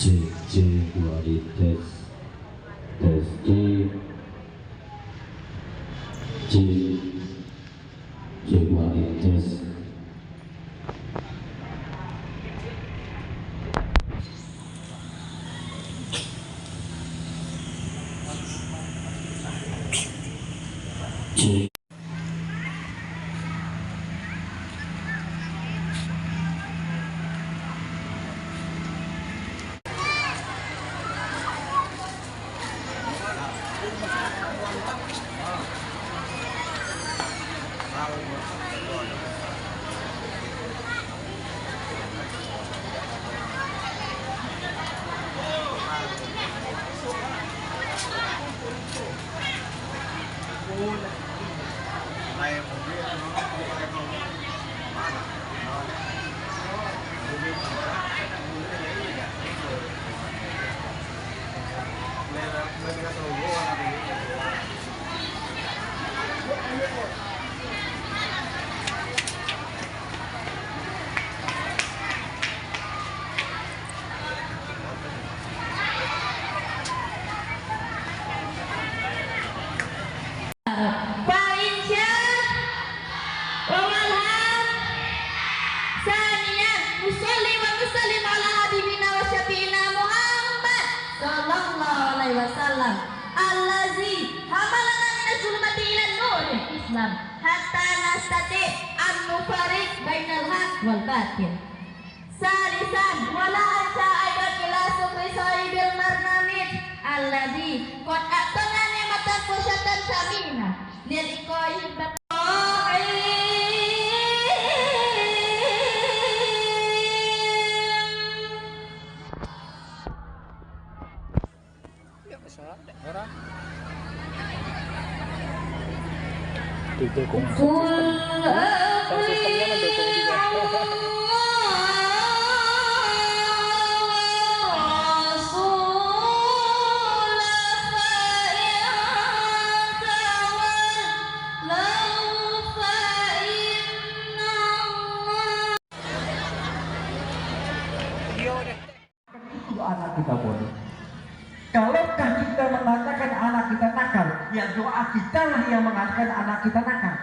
Cek cek wali tes tes cek wali tes. Cek. Hatta nastati an nufarik bainal haq wal batil. Salisan wala asa aidan ila sukri sahibil marnamid alladzi qad atana ni'matan fusyatan samina lil iqa'i didukung sound sistemnya mendukung juga. Itu anak kita bodoh. Kalaukah kita mengatakan anak kita nakal, ya doa kita lah yang mengatakan anak kita nakal.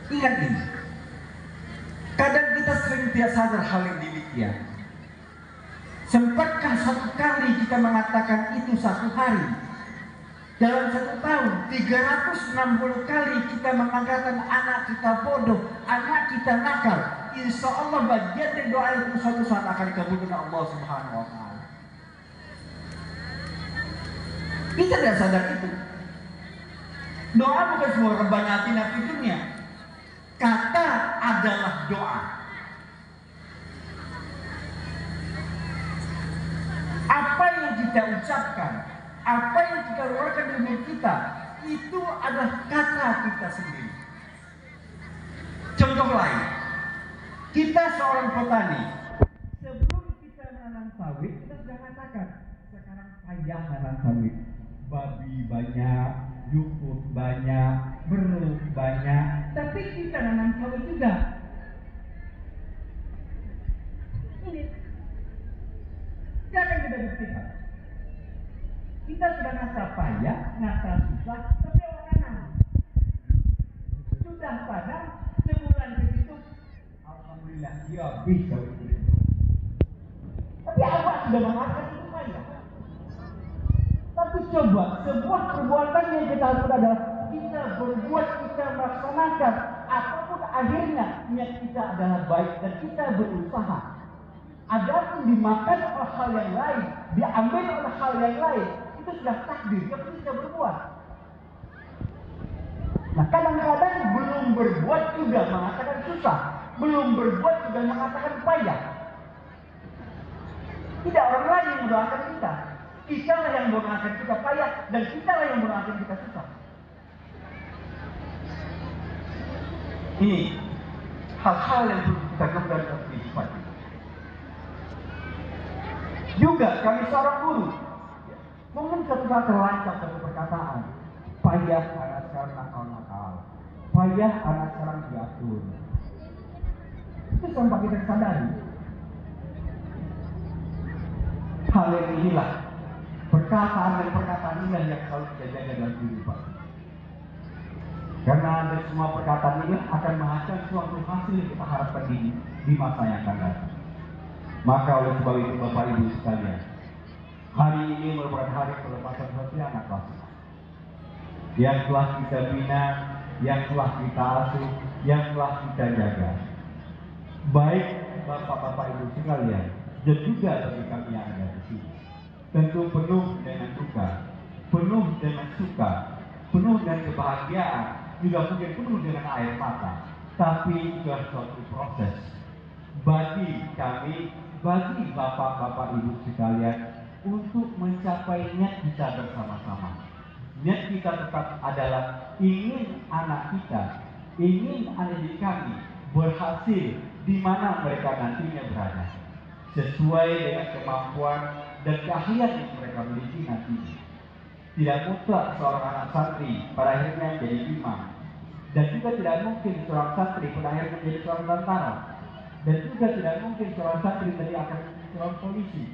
Ingat ini. Kadang kita sering tidak sadar hal yang demikian. Sempatkah satu kali kita mengatakan itu satu hari? Dalam satu tahun, 360 kali kita mengatakan anak kita bodoh, anak kita nakal. Insya Allah bagian dari doa itu suatu saat akan dikabulkan Allah Subhanahu wa Ta'ala. Kita tidak sadar itu. Doa bukan semua rebana atina fid dunya. Kata adalah doa. Apa yang kita ucapkan, apa yang kita keluarkan dari mulut kita, itu adalah kata kita sendiri. Contoh lain, kita seorang petani. Sebelum kita menanam sawit, kita sudah katakan, sekarang payah menanam sawit. Babi banyak, jukut banyak, beruk banyak, tapi kita nanam sawit juga. Ini jangan kita buktikan. Kita sudah ngata payah, ngata susah, tapi orang nanam. Sudah pada sebulan ke situ, alhamdulillah, ya bisa itu. Tapi apa sudah mengatakan itu payah? Tapi coba, sebuah perbuatan yang kita lakukan adalah kita berbuat, kita melaksanakan, apapun akhirnya niat kita adalah baik dan kita berusaha. Adapun dimakan oleh hal yang lain, diambil oleh hal yang lain, itu sudah takdir, yang penting kita berbuat. Nah, kadang-kadang belum berbuat juga mengatakan susah, belum berbuat juga mengatakan payah. Tidak orang lain yang mendoakan kita. Kita lah yang mendoakan kita payah dan kita lah yang mendoakan kita susah. Ini hal-hal yang perlu kita kembali dalam kehidupan. Juga kami seorang guru, mungkin suatu saat terlancar satu perkataan, payah anak sekarang nakal-nakal, payah anak sekarang diatur. Itu sampai kita sadari. Hal inilah perkataan dan perkataan inilah yang selalu kita jaga dalam kehidupan. Karena dari semua perkataan ini akan menghasilkan suatu hasil yang kita harapkan di masa yang akan datang. Maka oleh sebab itu Bapak Ibu sekalian, hari ini merupakan hari pelepasan sosial anak kelas 6 yang telah kita bina, yang telah kita asuh, yang telah kita jaga. Baik Bapak-Bapak Ibu sekalian, dan juga bagi kami yang ada di sini. Tentu penuh dengan duka, penuh dengan suka, penuh dengan kebahagiaan, juga mungkin penuh dengan air mata. Tapi itu adalah suatu proses bagi kami, bagi Bapak-Bapak Ibu sekalian, untuk mencapai niat kita bersama-sama. Niat kita tetap adalah ingin anak kita, ingin anak didik kami berhasil di mana mereka nantinya berada, sesuai dengan kemampuan dan keahlian yang mereka miliki nantinya. Tidak mutlak seorang anak santri pada akhirnya jadi imam, dan juga tidak mungkin seorang santri pada akhirnya menjadi seorang tentara, dan juga tidak mungkin seorang santri tadi akan menjadi seorang polisi.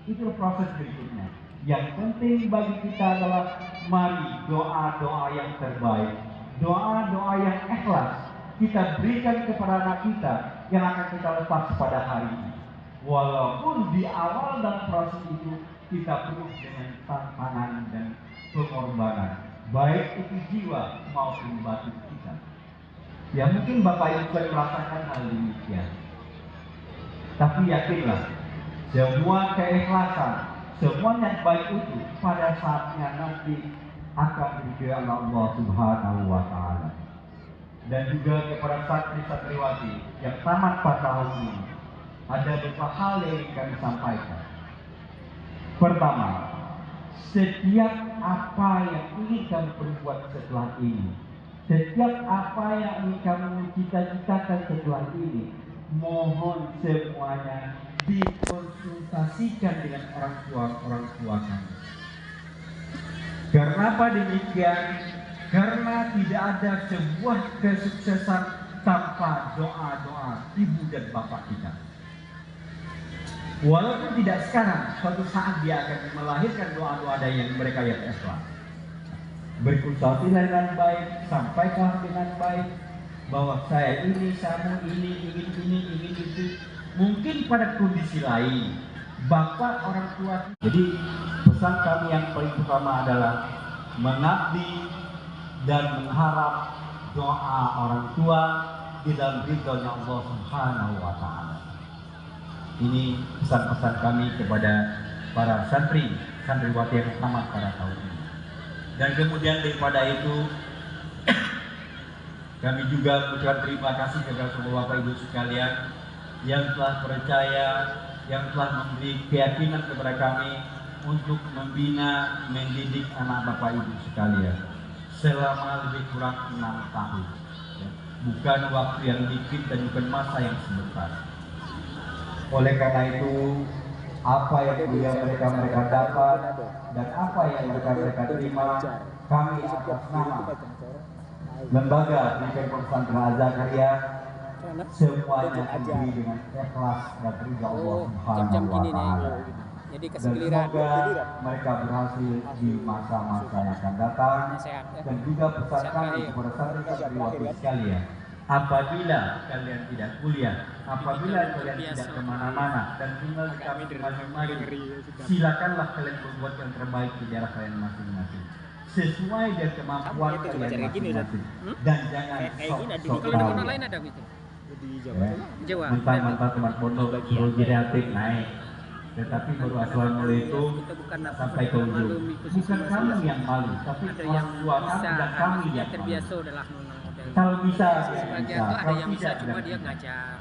Itu proses berikutnya. Yang penting bagi kita adalah mari doa-doa yang terbaik, doa-doa yang ikhlas kita berikan kepada anak kita yang akan kita lepas pada hari ini. Walaupun di awal dalam proses itu kita penuh dengan tantangan dan pengorbanan, baik itu jiwa maupun batin kita. Ya mungkin Bapak Ibu sudah merasakan hal demikian. Tapi yakinlah, semua keikhlasan, semua yang baik itu pada saatnya nanti akan diberikan Allah Subhanahu wa Ta'ala. Dan juga kepada santri-santriwati yang tamat pada tahun ini, ada beberapa hal yang ingin kami sampaikan. Pertama, setiap apa yang ingin kamu perbuat setelah ini, setiap apa yang ingin kamu cita-citakan setelah ini, mohon semuanya dikonsultasikan dengan orang tua kamu. Karena apa demikian? Karena tidak ada sebuah kesuksesan tanpa doa-doa ibu dan bapak kita. Walaupun tidak sekarang, suatu saat dia akan melahirkan doa-doa yang mereka yang ikhlas. Berkonsultasilah dengan baik, sampaikan dengan baik bahwa saya ini, kamu ini, ingin itu. Mungkin pada kondisi lain, bapak orang tua. Jadi pesan kami yang paling pertama adalah mengabdi dan mengharap doa orang tua di dalam ridhonya Allah Subhanahu wa Ta'ala. Ini pesan-pesan kami kepada para santriwati yang tamat pada tahun ini. Dan kemudian daripada itu kami juga mengucapkan terima kasih kepada semua Bapak Ibu sekalian yang telah percaya, yang telah memberi keyakinan kepada kami untuk membina, mendidik anak Bapak Ibu sekalian selama lebih kurang 6 tahun. Bukan waktu yang dikit dan bukan masa yang sebentar. Oleh karena itu, apa yang mereka dapat dan apa yang mereka terima, kami atas nama Lembaga Pendidikan Pesantren Al-Zakaria semuanya diberi dengan ikhlas dan ridha Allah Subhanahu wa Ta'ala. Dan semoga mereka berhasil di masa-masa yang akan datang. Dan juga pesan kami kepada santriwati sekalian, apabila kalian tidak kuliah, apabila kalian tidak kemana-mana dan tinggal di kami masing-masing, silakanlah kalian berbuat yang terbaik di daerah kalian masing-masing sesuai dengan kemampuan kalian masing-masing. Dan jangan sok-sok tahu. Mentah-mentah teman pondok suruh kreatif naik, tetapi baru asal mulai itu sampai ke ujung. Bukan kamu yang malu, tapi orang tua kamu dan kami yang terbiasa. Kalau bisa, sebagian tuh ada yang bisa cuma dia ngajar.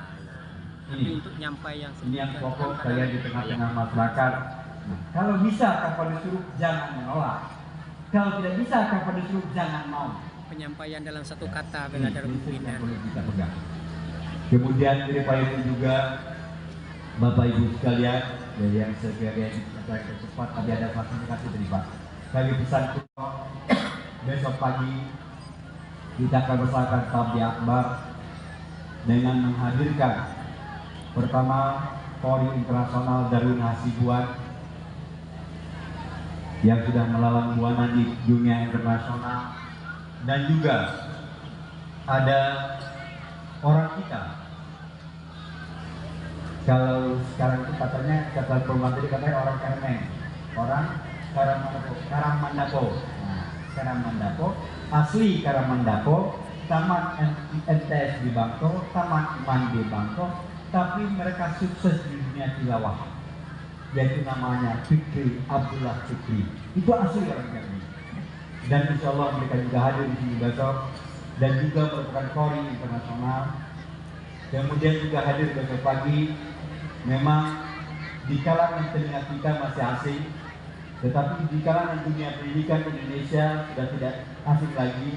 Tapi untuk nyampai yang ini yang pokok kalian di tengah-tengah masyarakat. Nah, kalau bisa kapan disuruh jangan menolak. Kalau tidak bisa kapan disuruh jangan mau. Penyampaian dalam satu kata bela dari pimpinan. Kemudian daripada itu juga Bapak Ibu sekalian, yang segera cepat tadi ada fasilitasi dari Pak. Kami pesan besok pagi kita akan bersama Tabli Akbar dengan menghadirkan pertama Polri Internasional Darwin Hasibuan yang sudah melawan buana di dunia internasional, dan juga ada orang kita. Kalau sekarang itu katanya, kata pemerintah katanya orang Karmen, orang Karamandako. Nah, Karamandako, asli Karamandako, tamat MTS di Bangko, tamat IMAN di Bangko, tapi mereka sukses di dunia tilawah, yaitu namanya Fikri Abdullah Fikri. Itu asli orang Karmen. Dan insya Allah mereka juga hadir di sini besok, dan juga merupakan kori internasional. Kemudian juga hadir besok pagi. Memang di kalangan telinga kita masih asing, tetapi di kalangan dunia pendidikan Indonesia sudah tidak asing lagi,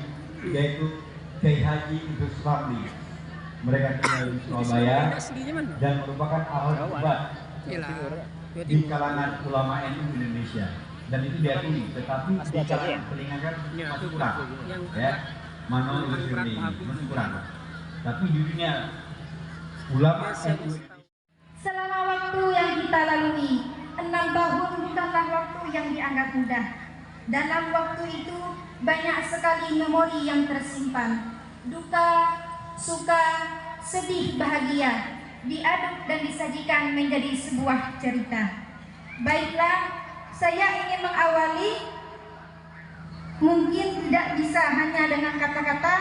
yaitu Kiai Haji Idrus Ramli. Mereka tinggal di Surabaya dan merupakan ahli debat di kalangan ulama NU Indonesia, dan itu diakui. Tetapi di kalangan telinga kan masih kurang, ya. Manual Illusion masih kurang. Tapi di dunia ulama NU selama waktu yang kita lalui, 6 tahun bukanlah waktu yang dianggap mudah. Dalam waktu itu banyak sekali memori yang tersimpan. Duka, suka, sedih, bahagia diaduk dan disajikan menjadi sebuah cerita. Baiklah, saya ingin mengawali, mungkin tidak bisa hanya dengan kata-kata.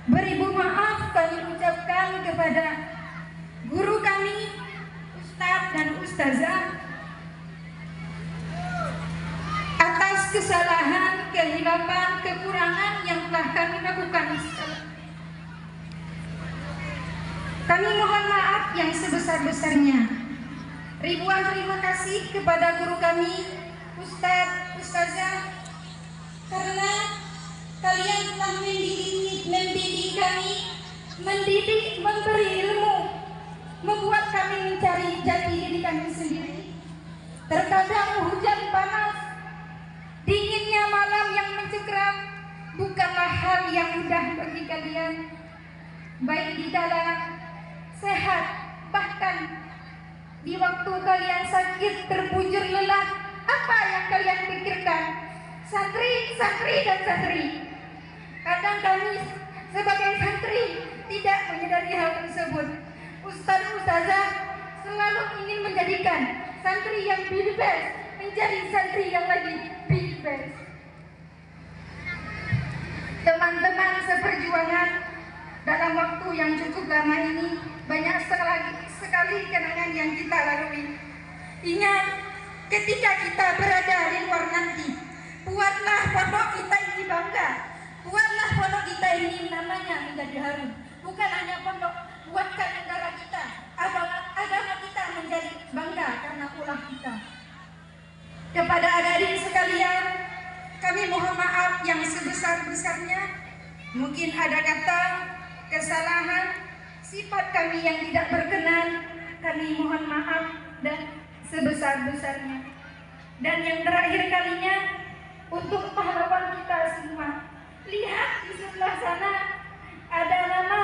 Beribu maaf kami ucapkan kepada guru kami, Ustadz dan Ustazah, atas kesalahan, kehilapan, kekurangan yang telah kami lakukan. Kami mohon maaf yang sebesar-besarnya. Ribuan terima kasih kepada guru kami, Ustadz, Ustazah, karena kalian telah mendidik kami, memberi ilmu, membuat kami mencari jati diri kami sendiri. Terkadang hujan panas, dinginnya malam yang mencekram bukanlah hal yang mudah bagi kalian, baik di dalam sehat, bahkan di waktu kalian sakit terbujur lelah. Apa yang kalian pikirkan, santri dan santri? Kadang kami sebagai santri tidak menyadari hal tersebut. Ustadz Ustazah selalu ingin menjadikan santri yang be the best menjadi santri yang lagi be the best. Teman-teman seperjuangan, dalam waktu yang cukup lama ini banyak sekali kenangan yang kita lalui. Ingat, ketika kita berada di luar nanti, buatlah pondok kita ini bangga, buatlah pondok kita ini namanya menjadi harum. Bukan hanya pondok, buatkan negara kita, agama kita menjadi bangga karena ulah kita. Kepada adik-adik sekalian, kami mohon maaf yang sebesar-besarnya. Mungkin ada kata, kesalahan, sifat kami yang tidak berkenan, kami mohon maaf dan sebesar-besarnya. Dan yang terakhir kalinya, untuk pahlawan kita semua, lihat di sebelah sana ada nama,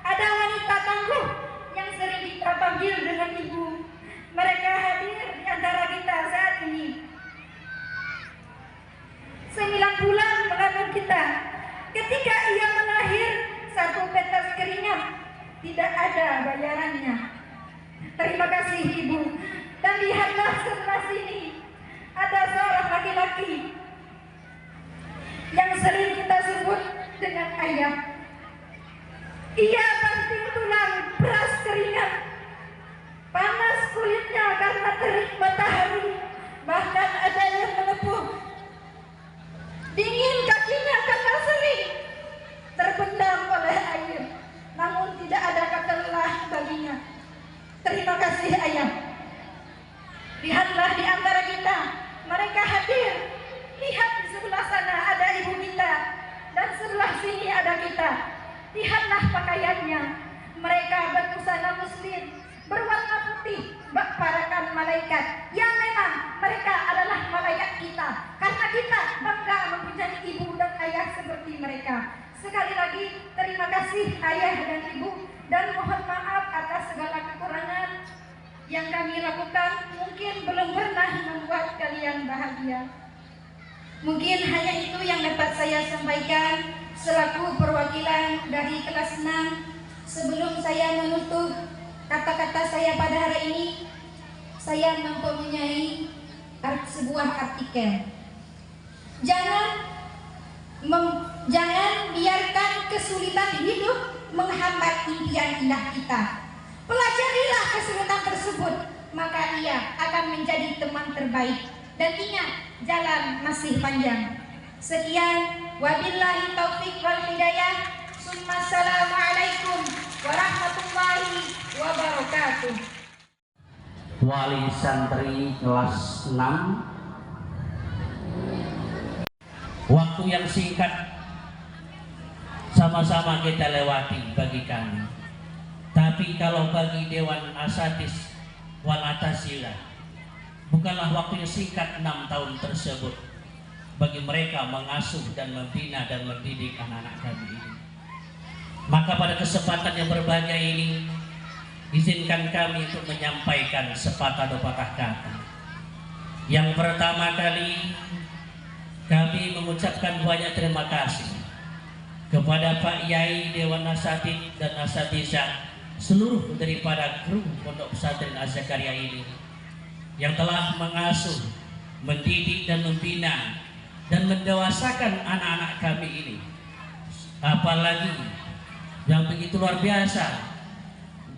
ada wanita tangguh yang sering kita panggil dengan ibu. Mereka hadir di antara kita saat ini. 9 bulan mengandung kita. Ketika ia melahir, 1 tetes keringat tidak ada bayarannya. Terima kasih ibu. Dan lihatlah sebelah sini, ada seorang laki-laki yang sering kita sebut dengan ayah. Ia banting tulang, beras keringat, panas kulitnya karena terik matahari, bahkan ada yang melepuh. Dingin kakinya karena sering terpendam oleh air, namun tidak ada kata lelah baginya. Terima kasih ayah. Lihatlah di antara kita, mereka hadir. Lihat di sebelah sana ada ibu kita, dan sebelah sini ada kita. Lihatlah pakaiannya, mereka berbusana muslim, berwarna putih, bak parakan malaikat. Ya memang mereka adalah malaikat kita, karena kita bangga mempunyai ibu dan ayah seperti mereka. Sekali lagi terima kasih ayah dan ibu, dan mohon maaf atas segala kekurangan. yang kami lakukan mungkin belum pernah membuat kalian bahagia. Mungkin hanya itu yang dapat saya sampaikan selaku perwakilan dari kelas 6. Sebelum saya menutup kata-kata saya pada hari ini, saya mempunyai sebuah artikel. Jangan biarkan kesulitan hidup menghambat impian indah kita. Pelajarilah kesulitan tersebut, maka ia akan menjadi teman terbaik. Dan ingat, jalan masih panjang. Sekian, wabillahi taufiq wal hidayah. Assalamualaikum warahmatullahi wabarakatuh. Wali santri kelas 6. Waktu yang singkat sama-sama kita lewati bagi kami. Tapi kalau bagi Dewan Asatis wal Atasila, bukanlah waktu yang singkat 6 tahun tersebut bagi mereka mengasuh dan membina dan mendidik anak-anak kami ini. Maka pada kesempatan yang berbahagia ini, izinkan kami untuk menyampaikan sepatah dua patah kata. Yang pertama kali, kami mengucapkan banyak terima kasih kepada Pak Yai Dewan Asatid dan Asatizah, seluruh daripada kru Pondok Pesantren Az-Zakaria ini yang telah mengasuh, mendidik dan membina dan mendewasakan anak-anak kami ini. Apalagi yang begitu luar biasa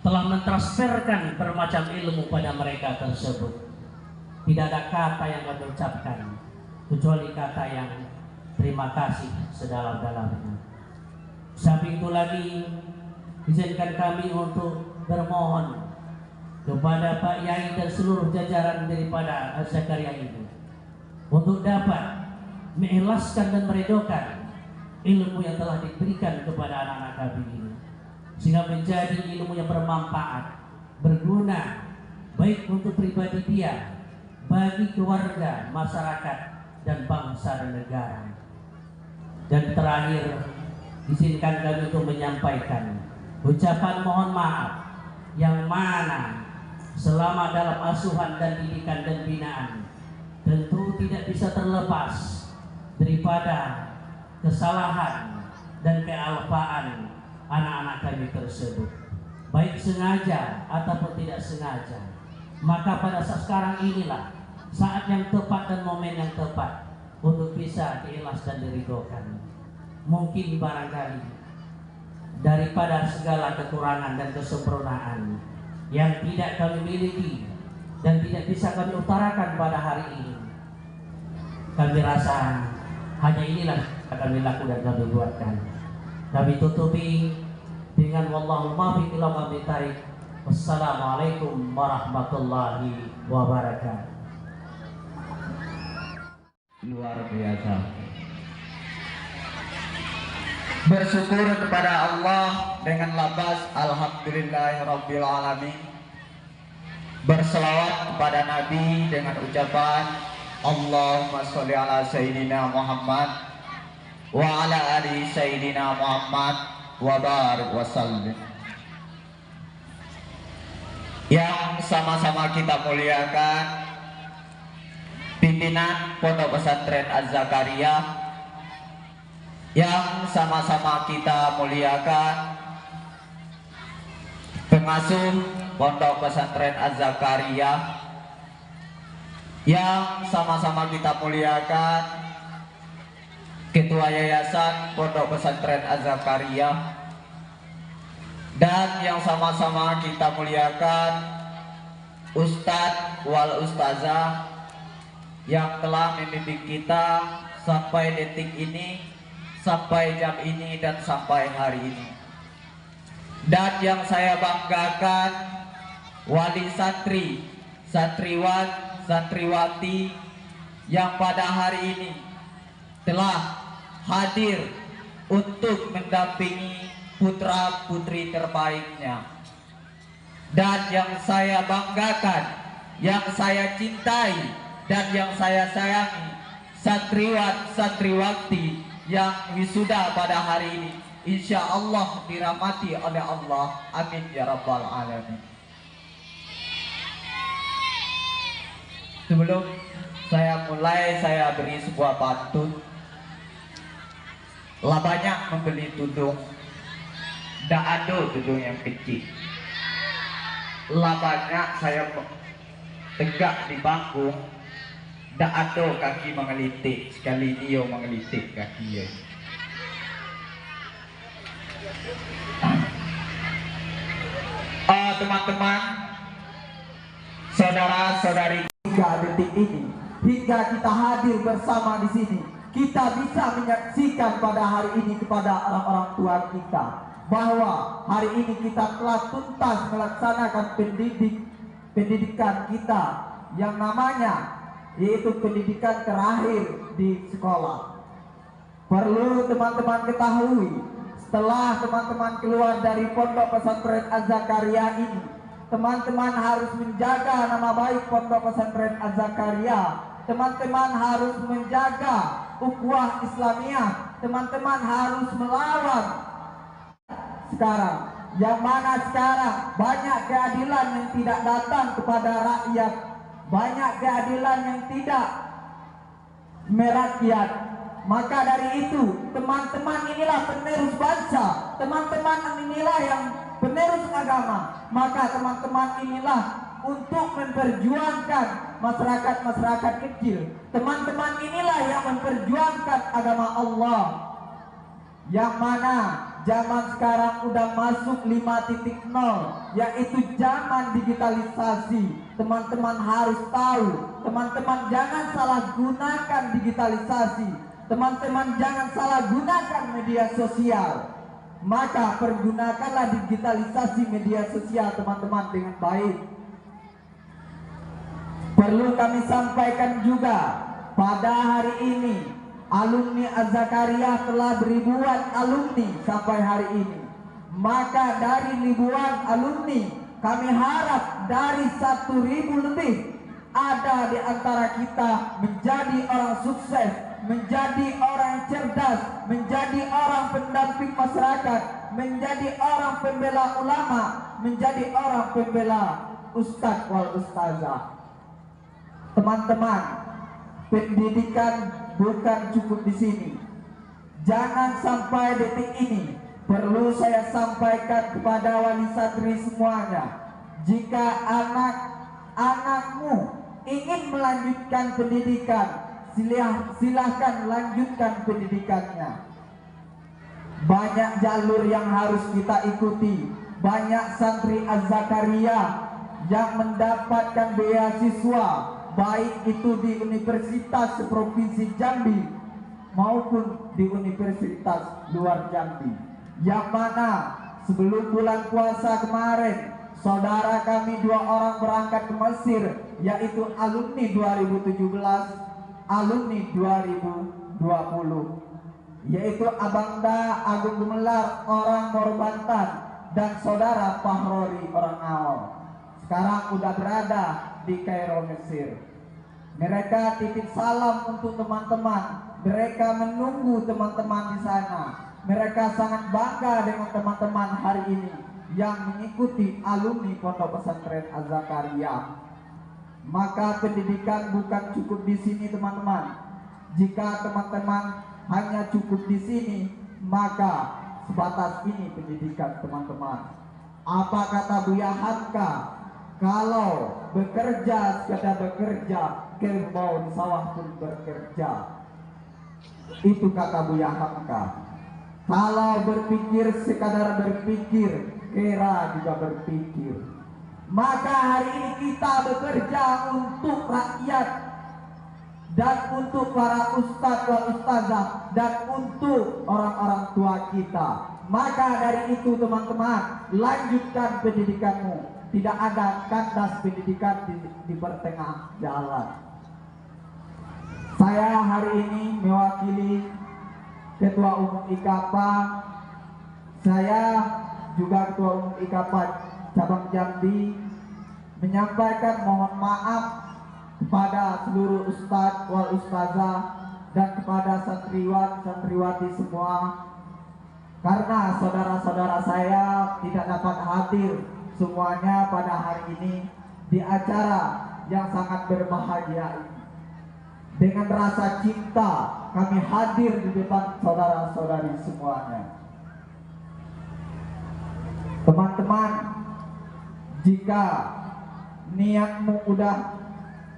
telah mentransferkan bermacam ilmu pada mereka tersebut. Tidak ada kata yang kami ucapkan kecuali kata yang terima kasih sedalam-dalamnya. Samping itu lagi, izinkan kami untuk bermohon kepada Pak Yai dan seluruh jajaran daripada Az-Zakaria ini untuk dapat mengikhlaskan dan meredokan ilmu yang telah diberikan kepada anak-anak kami ini, sehingga menjadi ilmu yang bermanfaat, berguna baik untuk pribadi dia, bagi keluarga, masyarakat, dan bangsa dan negara. Dan terakhir, izinkan kami untuk menyampaikan ucapan mohon maaf yang mana selama dalam asuhan dan didikan dan binaan tentu tidak bisa terlepas daripada kesalahan dan kealpaan anak-anak kami tersebut, baik sengaja ataupun tidak sengaja. Maka pada saat sekarang inilah saat yang tepat dan momen yang tepat untuk bisa diikhlas dan diridhokan. Mungkin barangkali daripada segala kekurangan dan kesempurnaan yang tidak kami miliki dan tidak bisa kami utarakan pada hari ini, kami rasa hanya inilah kami lakukan dan kami buatkan. Kami tutupi dengan wallahul muwaffiq ila aqwamit thariq. Wassalamualaikum warahmatullahi wabarakatuh. Luar biasa. Bersyukur kepada Allah dengan lafaz alhamdulillahirabbil alamin. Berselawat kepada Nabi dengan ucapan Allahumma sholli ala sayyidina Muhammad wa ala ali sayyidina Muhammad wa barik wa sallim. Yang sama-sama kita muliakan pimpinan Pondok Pesantren Az-Zakaria, yang sama-sama kita muliakan pengasuh Pondok Pesantren Az-Zakaria, yang sama-sama kita muliakan Ketua Yayasan Pondok Pesantren Az-Zakaria, dan yang sama-sama kita muliakan Ustadz wal Ustazah yang telah membimbing kita sampai detik ini, sampai jam ini, dan sampai hari ini. Dan yang saya banggakan, wali santri, santriwan, santriwati yang pada hari ini telah hadir untuk mendampingi putra putri terbaiknya. Dan yang saya banggakan, yang saya cintai, dan yang saya sayangi, santriwan santriwati yang wisuda pada hari ini, insya Allah dirahmati oleh Allah, amin ya rabbal alamin. Sebelum saya mulai, saya beri sebuah pantun. Lah banyak membeli tudung, dak ada tudung yang kecil. Lah banyak saya tegak di bangku, dak ada kaki mengelitik, sekali dia mengelitik kaki dia. Teman-teman, saudara-saudari, hingga detik ini, hingga kita hadir bersama di sini, kita bisa menyaksikan pada hari ini kepada orang-orang tua kita bahwa hari ini kita telah tuntas melaksanakan pendidikan kita yang namanya yaitu pendidikan terakhir di sekolah. Perlu teman-teman ketahui, setelah teman-teman keluar dari Pondok Pesantren Az-Zakaria ini, teman-teman harus menjaga nama baik Pondok Pesantren Az-Zakaria. Teman-teman harus menjaga ukhuwah Islamiyah. Teman-teman harus melawan sekarang, yang mana sekarang banyak keadilan yang tidak datang kepada rakyat, banyak keadilan yang tidak merakyat. Maka dari itu, teman-teman inilah penerus bangsa, teman-teman inilah yang penerus agama. Maka teman-teman inilah untuk memperjuangkan masyarakat-masyarakat kecil. Teman-teman inilah yang memperjuangkan agama Allah, yang mana zaman sekarang udah masuk 5.0, yaitu zaman digitalisasi. Teman-teman harus tahu, teman-teman jangan salah gunakan digitalisasi. Teman-teman jangan salah gunakan media sosial. Maka pergunakanlah digitalisasi media sosial teman-teman dengan baik. Perlu kami sampaikan juga, pada hari ini alumni Az-Zakaria telah beribuan alumni sampai hari ini. Maka dari ribuan alumni, kami harap dari 1.000 lebih ada di antara kita menjadi orang sukses, menjadi orang cerdas, menjadi orang pendamping masyarakat, menjadi orang pembela ulama, menjadi orang pembela ustadz wal ustazah. Teman-teman, pendidikan bukan cukup di sini. Jangan sampai detik ini, perlu saya sampaikan kepada wali santri semuanya, jika anak-anakmu ingin melanjutkan pendidikan, silahkan lanjutkan pendidikannya. Banyak jalur yang harus kita ikuti. Banyak santri Az-Zakaria yang mendapatkan beasiswa, baik itu di Universitas Provinsi Jambi maupun di Universitas luar Jambi. Yang mana sebelum bulan puasa kemarin, saudara kami 2 orang berangkat ke Mesir, yaitu alumni 2017, alumni 2020, yaitu Abangda Agung Gumelar orang Morbantan dan saudara Fahrori orang Awal. Sekarang udah berada di Kairo, Mesir. Mereka titip salam untuk teman-teman. Mereka menunggu teman-teman di sana. Mereka sangat bangga dengan teman-teman hari ini yang mengikuti alumni Pondok Pesantren Az-Zakaria. Maka pendidikan bukan cukup di sini teman-teman. Jika teman-teman hanya cukup di sini, maka sebatas ini pendidikan teman-teman. Apa kata Buya Hamka? Kalau bekerja sekadar bekerja, kerbau di sawah pun bekerja. Itu kata Buya Hamka. Kalau berpikir sekadar berpikir, kera juga berpikir. Maka hari ini kita bekerja untuk rakyat dan untuk para ustadz wal ustazah dan untuk orang-orang tua kita. Maka dari itu teman-teman, lanjutkan pendidikanmu. Tidak ada kandas pendidikan di pertengah jalan. Saya hari ini mewakili Ketua Umum IKAPA. Saya juga Ketua Umum IKAPA Cabang Jambi menyampaikan mohon maaf kepada seluruh ustadz wal ustazah dan kepada santriwati semua, karena saudara-saudara saya tidak dapat hadir semuanya pada hari ini di acara yang sangat berbahagia ini. Dengan rasa cinta kami hadir di depan saudara-saudari semuanya. Teman-teman, jika niatmu udah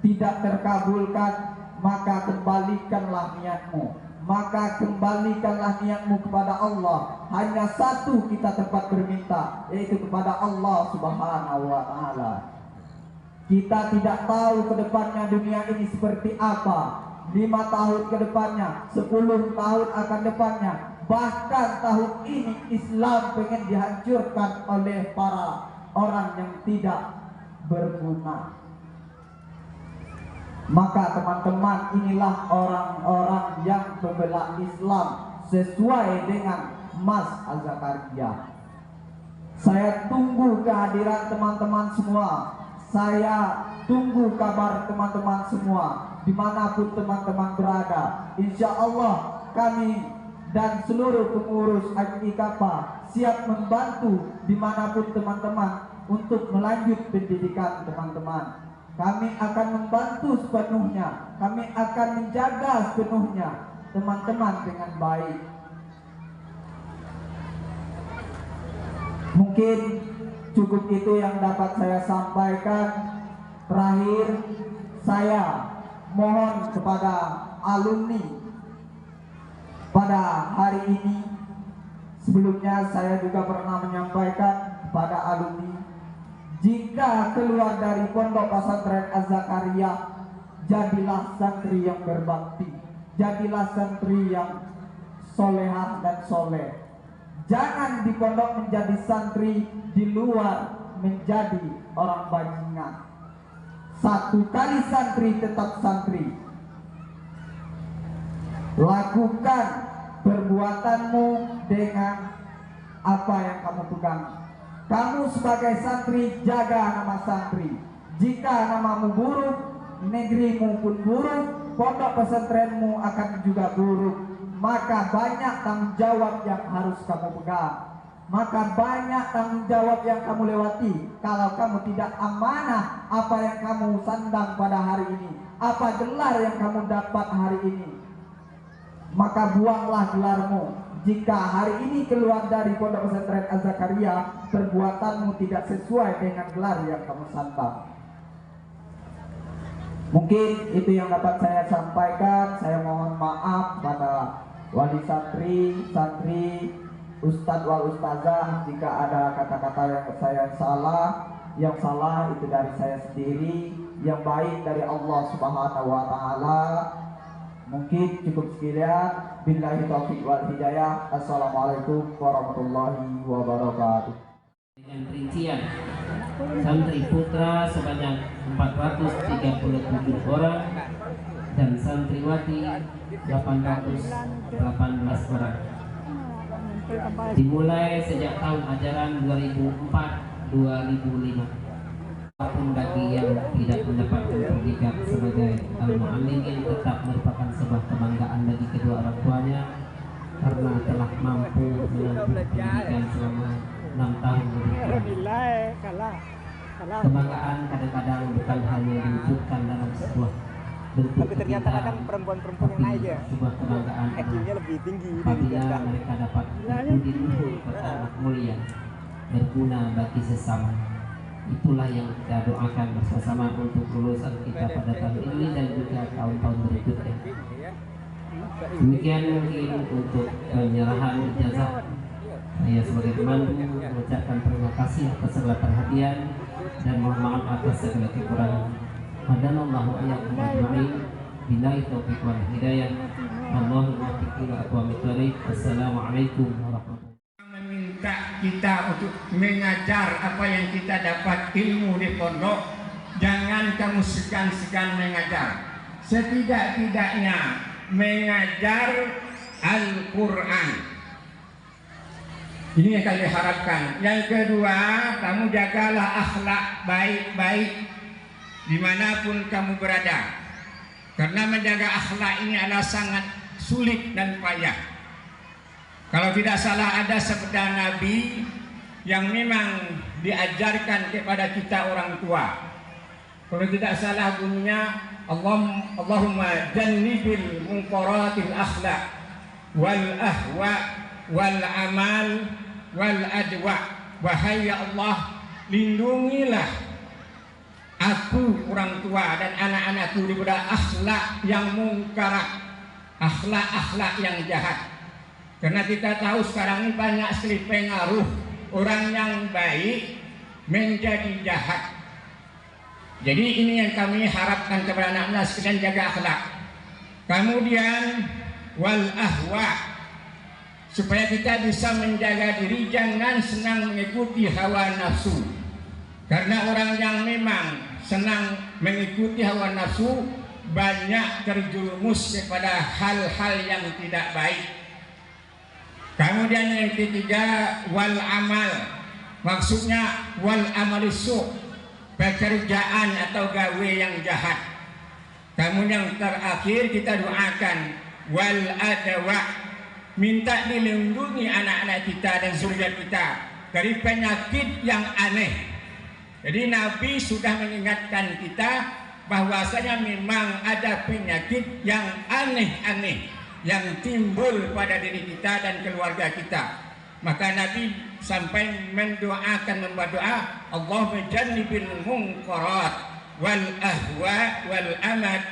tidak terkabulkan, maka kembalikanlah niatmu. Maka kembalikanlah niatmu kepada Allah. Hanya satu kita tempat berminta, yaitu kepada Allah Subhanahu wa Ta'ala. Kita tidak tahu ke depannya dunia ini seperti apa. 5 tahun ke depannya, 10 tahun akan depannya, bahkan tahun ini Islam pengen dihancurkan oleh para orang yang tidak berguna. Maka teman-teman, inilah orang-orang yang membela Islam sesuai dengan Mas Az-Zakaria. Saya tunggu kehadiran teman-teman semua. Saya tunggu kabar teman-teman semua dimanapun teman-teman berada. Insya Allah kami dan seluruh pengurus IKP siap membantu dimanapun teman-teman untuk melanjut pendidikan teman-teman. Kami akan membantu sepenuhnya. Kami akan menjaga sepenuhnya teman-teman dengan baik. Mungkin cukup itu yang dapat saya sampaikan. Terakhir, saya mohon kepada alumni pada hari ini. Sebelumnya saya juga pernah menyampaikan kepada alumni, jika keluar dari Pondok Pesantren Az-Zakaria, jadilah santri yang berbakti, jadilah santri yang solehah dan soleh. Jangan di pondok menjadi santri, di luar menjadi orang bajingan. Satu kali santri tetap santri. Lakukan perbuatanmu dengan apa yang kamu pegang. Kamu sebagai santri, jaga nama santri. Jika namamu buruk, negerimu pun buruk, pondok pesantrenmu akan juga buruk. Maka banyak tanggung jawab yang harus kamu pegang. Maka banyak tanggung jawab yang kamu lewati. Kalau kamu tidak amanah apa yang kamu sandang pada hari ini, apa gelar yang kamu dapat hari ini, maka buanglah gelarmu. Jika hari ini keluar dari Pondok Pesantren Az-Zakaria, perbuatanmu tidak sesuai dengan gelar yang kamu sandang. Mungkin itu yang dapat saya sampaikan. Saya mohon maaf pada wali santri, ustadz wal ustazah jika ada kata-kata yang saya salah. Yang salah itu dari saya sendiri, yang baik dari Allah Subhanahu wa Ta'ala. Mungkin cukup sekian. Billahi taufiq wal hidayah. Assalamualaikum warahmatullahi wabarakatuh. Dengan rincian santri putra sebanyak 437 orang dan santriwati 818 orang. Dimulai sejak tahun ajaran 2004-2005. Apapun bagi yang tidak mendapatkan predikat sebagai al-mu'allim ini tetap merupakan sebuah kebanggaan bagi kedua orang tuanya karena telah mampu menempuh pendidikan selama 6 tahun lebih kurang. Kebanggaan kadang-kadang bukan hanya diwujudkan dalam sebuah bentuk kecintaan, tapi sebuah kebanggaan lebih tinggi apabila mereka dapat dididik ke anak mulia berguna bagi sesama. Itulah yang kita doakan bersama untuk lulusan kita pada tahun ini dan juga tahun-tahun berikutnya. Demikian mungkin untuk penyerahan ijazah. Saya sebagai pemandu mengucapkan terima kasih atas segala perhatian dan mohon maaf atas segala kekurangan. Hadanallahu iyyakum ajma'in. Billahi taufiq wal hidayah. Allahumma muwaffiq ila aqwamit thoriq. Assalamualaikum warahmatullahi wabarakatuh. Meminta kita untuk mengajar apa yang kita dapat ilmu di pondok. Jangan kamu segan-segan mengajar. Setidak-tidaknya mengajar Al-Quran. Ini yang kami harapkan. Yang kedua, kamu jagalah akhlak baik-baik dimanapun kamu berada. Karena menjaga akhlak ini adalah sangat sulit dan payah. Kalau tidak salah ada sabda Nabi yang memang diajarkan kepada kita orang tua. Kalau tidak salah bunyinya Allahumma jannibil munqaratil akhlaq wal ahwa wal amal wal adwa. Wahai ya Allah, lindungilah aku, orang tua dan anak-anakku daripada akhlak yang mungkar, akhlak yang jahat. Karena kita tahu sekarang ini banyak sekali pengaruh orang yang baik menjadi jahat. Jadi ini yang kami harapkan kepada anak-anak sekalian, jaga akhlak. Kemudian wal ahwa, supaya kita bisa menjaga diri, jangan senang mengikuti hawa nafsu. Karena orang yang memang senang mengikuti hawa nafsu banyak terjerumus kepada hal-hal yang tidak baik. Kemudian yang ketiga wal amal, maksudnya wal amalisu, pekerjaan atau gawe yang jahat. Kemudian yang terakhir kita doakan wal adwa, minta dilindungi anak-anak kita dan zuriat kita dari penyakit yang aneh. Jadi Nabi sudah mengingatkan kita bahwasanya memang ada penyakit yang aneh-aneh yang timbul pada diri kita dan keluarga kita. Maka Nabi sampai mendoakan, membaca doa, Allahumma jannibil munqarat wal ahwa wal amad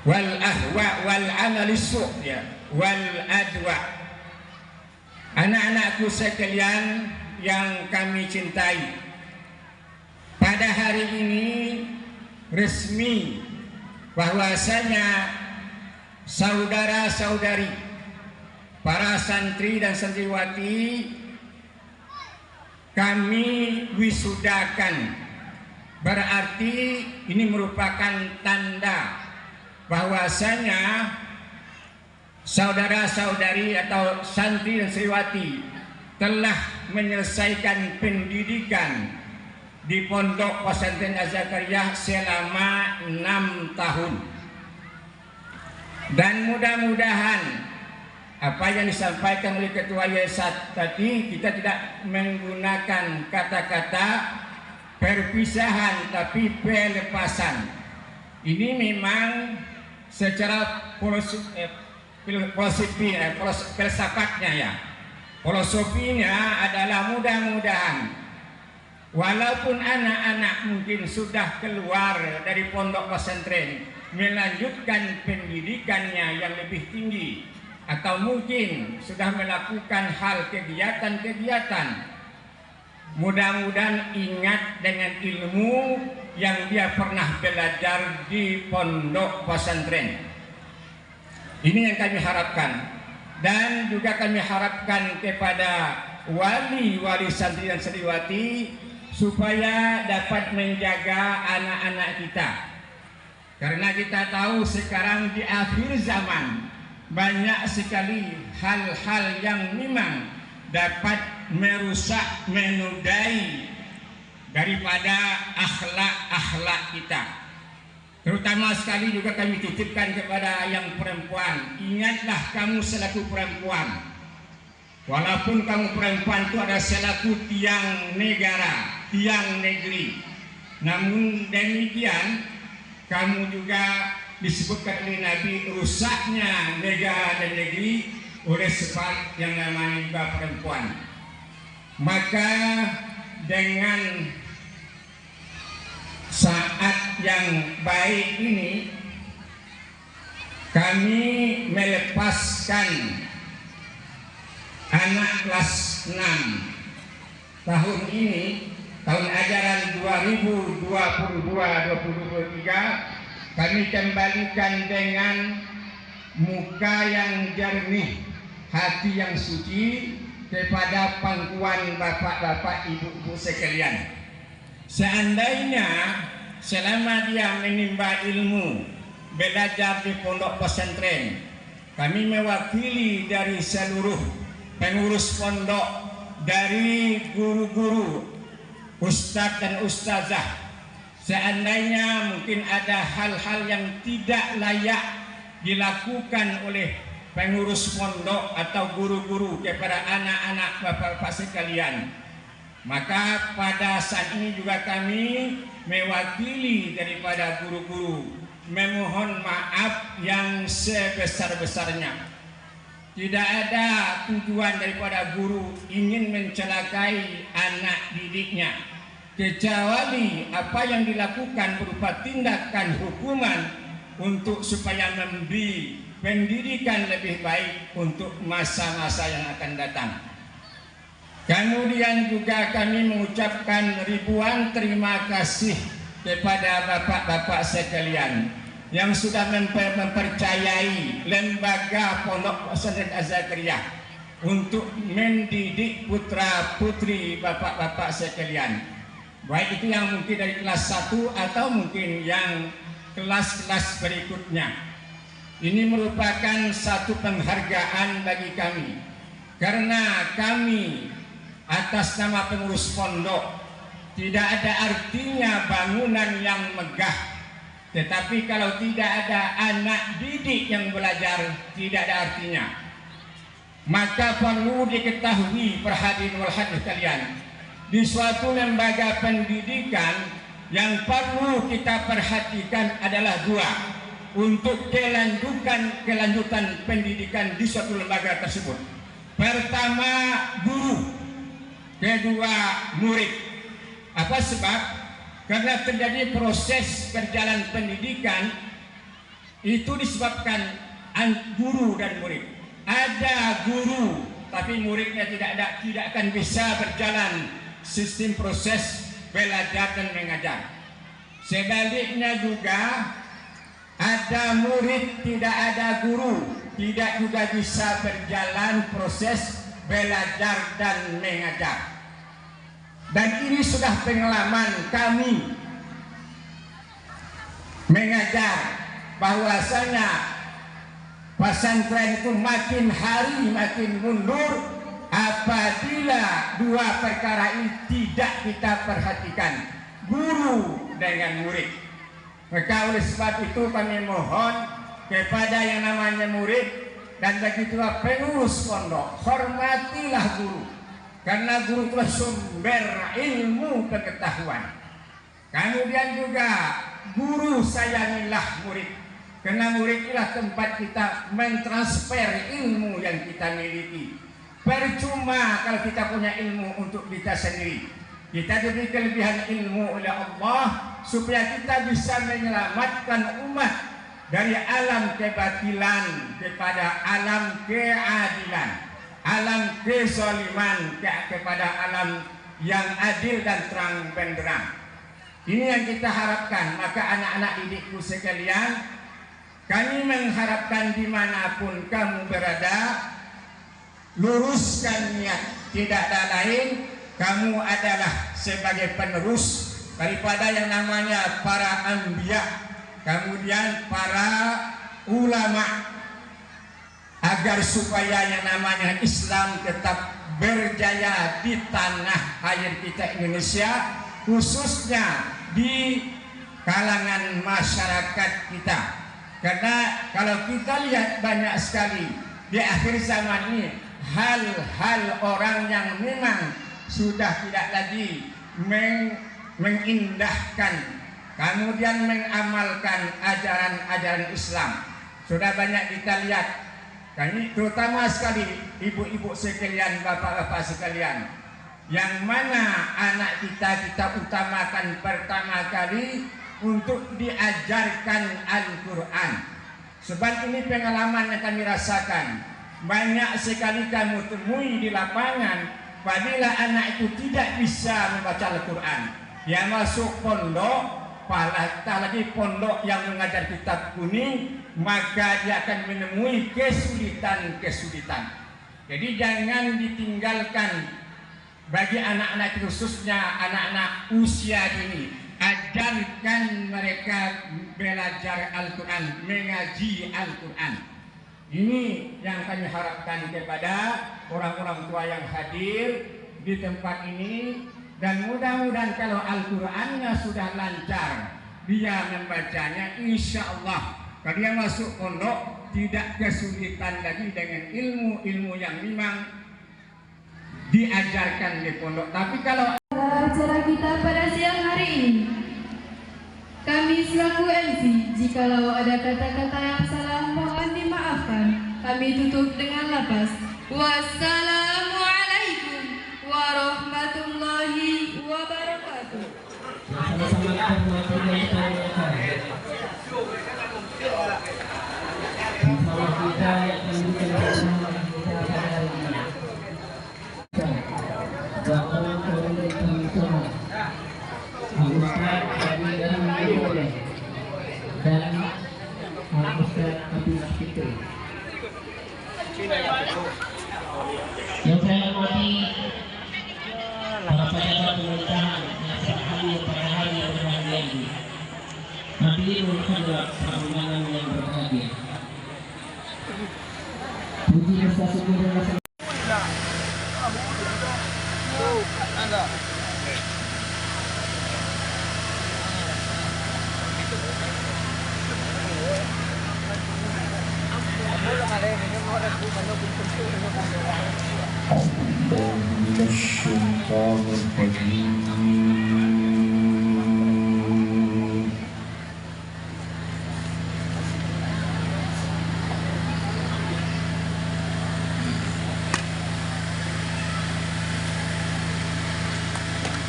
wal ahwa wal amalisu ya wal adwa. Anak-anakku sekalian yang kami cintai, pada hari ini resmi bahwasanya saudara-saudari, para santri dan santriwati kami wisudakan. Berarti ini merupakan tanda bahwasanya saudara-saudari atau santri dan santriwati telah menyelesaikan pendidikan di Pondok Pesantren Az-Zakariyah selama 6 tahun. Dan mudah-mudahan apa yang disampaikan oleh Ketua Yayasan tadi, kita tidak menggunakan kata-kata perpisahan tapi pelepasan. Ini memang secara filsafatnya ya, filosofinya adalah mudah-mudahan walaupun anak-anak mungkin sudah keluar dari pondok pesantren melanjutkan pendidikannya yang lebih tinggi, atau mungkin sudah melakukan hal kegiatan-kegiatan, mudah-mudahan ingat dengan ilmu yang dia pernah belajar di pondok pesantren. Ini yang kami harapkan. Dan juga kami harapkan kepada wali-wali santri dan santriwati supaya dapat menjaga anak-anak kita. Karena kita tahu sekarang di akhir zaman banyak sekali hal-hal yang memang dapat merusak, menodai daripada akhlak-akhlak kita. Terutama sekali juga kami titipkan kepada yang perempuan. Ingatlah kamu selaku perempuan, walaupun kamu perempuan itu adalah selaku tiang negara, tiang negeri, namun demikian kamu juga disebutkan oleh Nabi rusaknya negara dan negeri oleh sebab yang namanya perempuan. Maka dengan saat yang baik ini kami melepaskan anak kelas 6 tahun ini, tahun ajaran 2022-2023, kami kembalikan dengan muka yang jernih, hati yang suci kepada pangkuan bapak-bapak, ibu-ibu sekalian. Seandainya selama dia menimba ilmu, belajar di pondok pesantren, kami mewakili dari seluruh pengurus pondok, dari guru-guru, ustadz dan ustazah, seandainya mungkin ada hal-hal yang tidak layak dilakukan oleh pengurus pondok atau guru-guru kepada anak-anak bapak-bapak sekalian, Maka pada saat ini juga kami mewakili daripada guru-guru memohon maaf yang sebesar-besarnya. Tidak ada tujuan daripada guru ingin mencelakai anak didiknya, kecuali apa yang dilakukan berupa tindakan hukuman untuk supaya memberi pendidikan lebih baik untuk masa-masa yang akan datang. Kemudian juga kami mengucapkan ribuan terima kasih kepada bapak-bapak sekalian yang sudah mempercayai lembaga Pondok Pesantren Az-Zakariyah untuk mendidik putra-putri bapak-bapak sekalian. Baik itu yang mungkin dari kelas 1 atau mungkin yang kelas-kelas berikutnya. Ini merupakan satu penghargaan bagi kami, karena kami atas nama pengurus pondok tidak ada artinya bangunan yang megah, tetapi kalau tidak ada anak didik yang belajar tidak ada artinya. Maka perlu diketahui perhadirin wal hadir kalian, di suatu lembaga pendidikan yang perlu kita perhatikan adalah dua untuk kelanjutan pendidikan di suatu lembaga tersebut. Pertama, guru. Kedua, murid. Apa sebab? Karena terjadi proses berjalan pendidikan itu disebabkan guru dan murid. Ada guru tapi muridnya tidak akan bisa berjalan sistem proses belajar dan mengajar. Sebaliknya juga ada murid tidak ada guru, tidak juga bisa berjalan proses belajar dan mengajar. Dan ini sudah pengalaman kami mengajar bahwasanya pesantren itu makin hari makin mundur apabila dua perkara ini tidak kita perhatikan, guru dengan murid. Maka oleh sebab itu kami mohon kepada yang namanya murid dan begitulah pengurus pondok, hormatilah guru, karena guru itulah sumber ilmu pengetahuan. Kemudian juga guru sayangilah murid, karena murid itulah tempat kita mentransfer ilmu yang kita miliki. Percuma kalau kita punya ilmu untuk kita sendiri. Kita diberi kelebihan ilmu oleh Allah supaya kita bisa menyelamatkan umat dari alam kebatilan kepada alam keadilan, alam kezaliman kepada alam yang adil dan terang benderang. Ini yang kita harapkan. Maka anak-anak didikku sekalian, kami mengharapkan dimanapun kamu berada, luruskan niat, tidak ada lain. Kamu adalah sebagai penerus daripada yang namanya para anbiya, kemudian para ulama, agar supaya yang namanya Islam tetap berjaya di tanah air kita Indonesia, khususnya di kalangan masyarakat kita. Karena kalau kita lihat banyak sekali di akhir zaman ini hal-hal orang yang memang sudah tidak lagi mengindahkan, kemudian mengamalkan ajaran-ajaran Islam. Sudah banyak kita lihat, terutama sekali ibu-ibu sekalian, bapak-bapak sekalian, yang mana anak kita utamakan pertama kali untuk diajarkan Al-Quran. Sebab ini pengalaman yang kami rasakan. Banyak sekali kamu temui di lapangan, apabila anak itu tidak bisa membaca Al-Quran, dia masuk pondok, apalagi pondok yang mengajar kitab kuning, maka dia akan menemui kesulitan-kesulitan. Jadi jangan ditinggalkan bagi anak-anak, khususnya anak-anak usia dini. Ajarkan mereka belajar Al-Quran, mengaji Al-Quran. Ini yang kami harapkan kepada orang-orang tua yang hadir di tempat ini. Dan mudah-mudahan kalau Al-Qurannya sudah lancar, dia membacanya, insya Allah kalau dia masuk pondok tidak kesulitan lagi dengan ilmu-ilmu yang memang diajarkan di pondok. Tapi kalau Acara kita pada siang hari ini, kami selaku MC, jikalau ada kata-kata yang salah mohon dimaafkan. Kami tutup dengan lafaz wassalamualaikum warahmatullahi wabarakatuh. Sama-sama kita Insyaallah kita yang memberikan kita pada hari ini. Jangan boleh sama Ustaz Abi dan Boleh dan Ustaz Abi Fikri. Yang saya hormati para pejabat pemerintahan yang terhadir pada hari yang berbahagia ini. Hadirin hadirat perundangan yang berbahagia. Puji rasa syukur dan rasa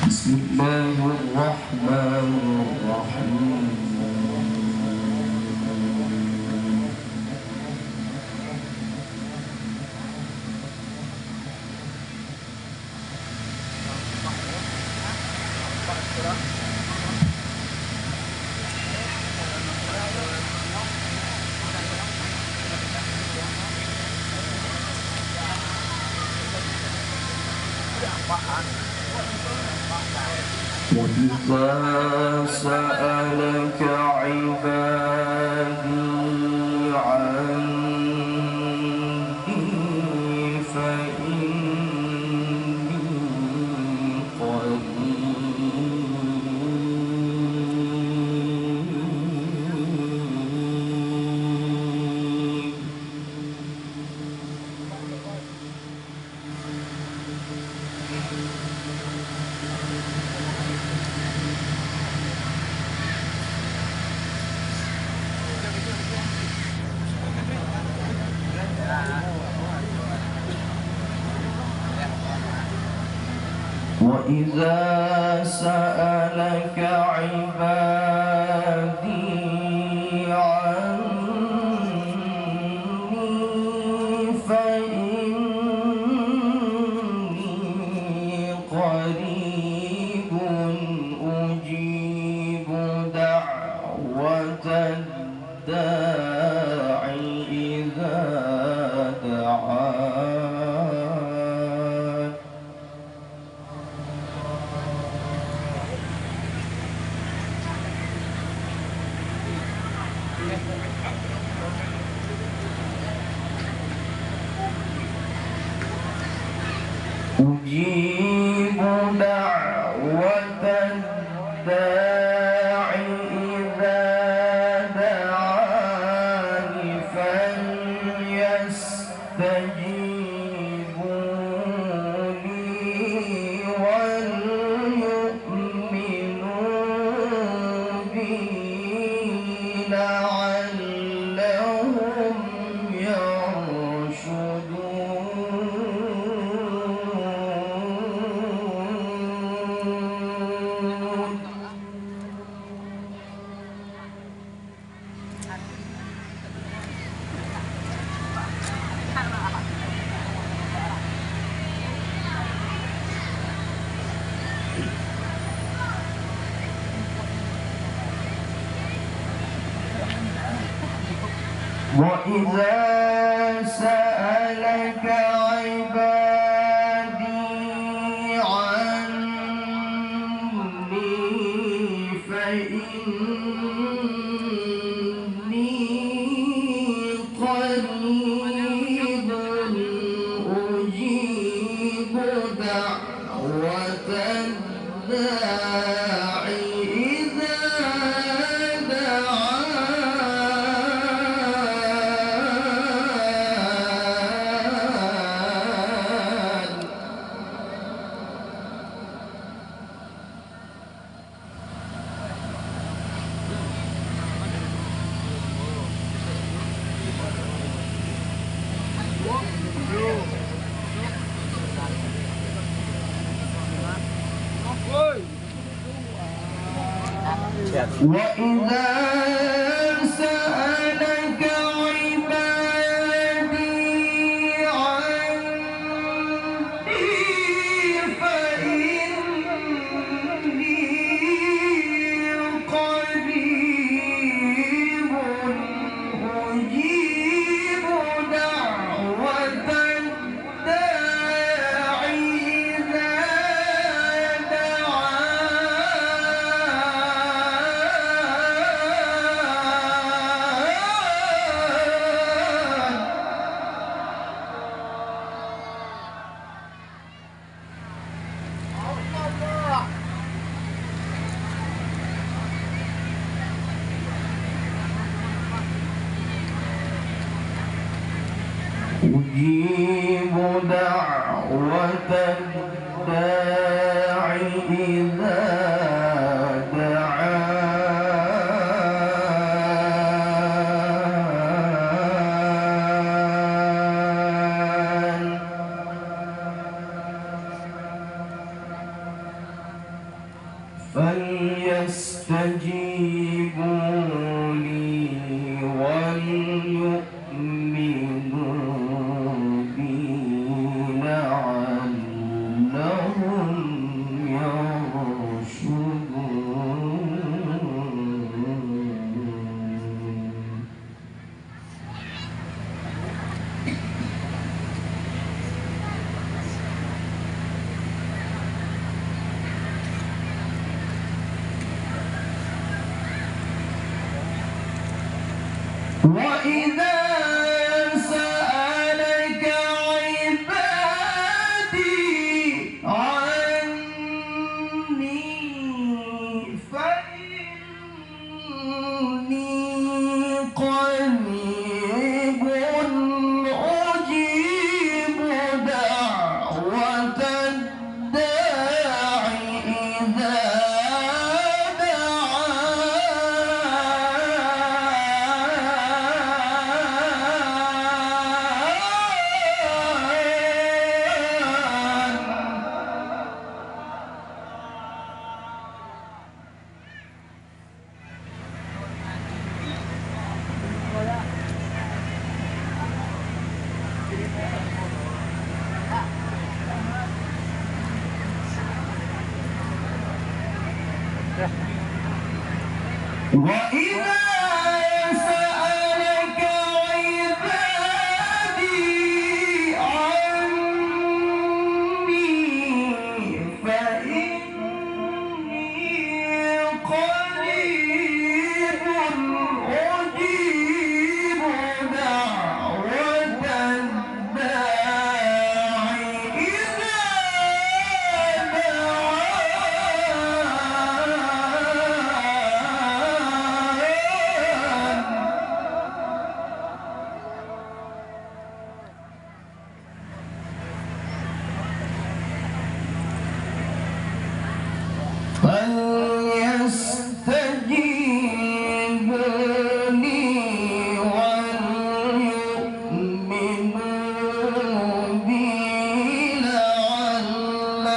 Bismillahirrahmanirrahim. وَإِذَا سَأَلَكَ عِبَادِي عَنِّي فَإِنِّي وَإِذَا سَأَلَكَ عِبَادِي عَنِّي فَإِنِّي قَرِيبٌ أُجِيبُ دَعْوَةَ الدَّاعِ إِذَا دَعَانِ. أجيب دعوة الداع إذا دعاني فليستجيبوا لي وليؤمنوا بي لعلهم وَإِذَا سَأَلَكَ عِبَادِي عَنِّي فَإِنِّي قَرِيبٌ أُجِيبُ دَعْوَةَ الدَّاعِ إِذَا دَعَانِ وإذا سألك عبادي عني فإني قريب أجيب دعوة الداعي إذا أجيب دعوة الداعي إذا دعان فليستجيبوا لي وليؤمنوا بي لعلهم يرشدون. وإذا سألك عبادي عني فإني قريب أجيب دعوة الداعي إذا وإذا سألك عبادي عني فإني قريب أجيب دعوة الداعي إذا فليستجيبوا لي وليؤمنوا بي لعلهم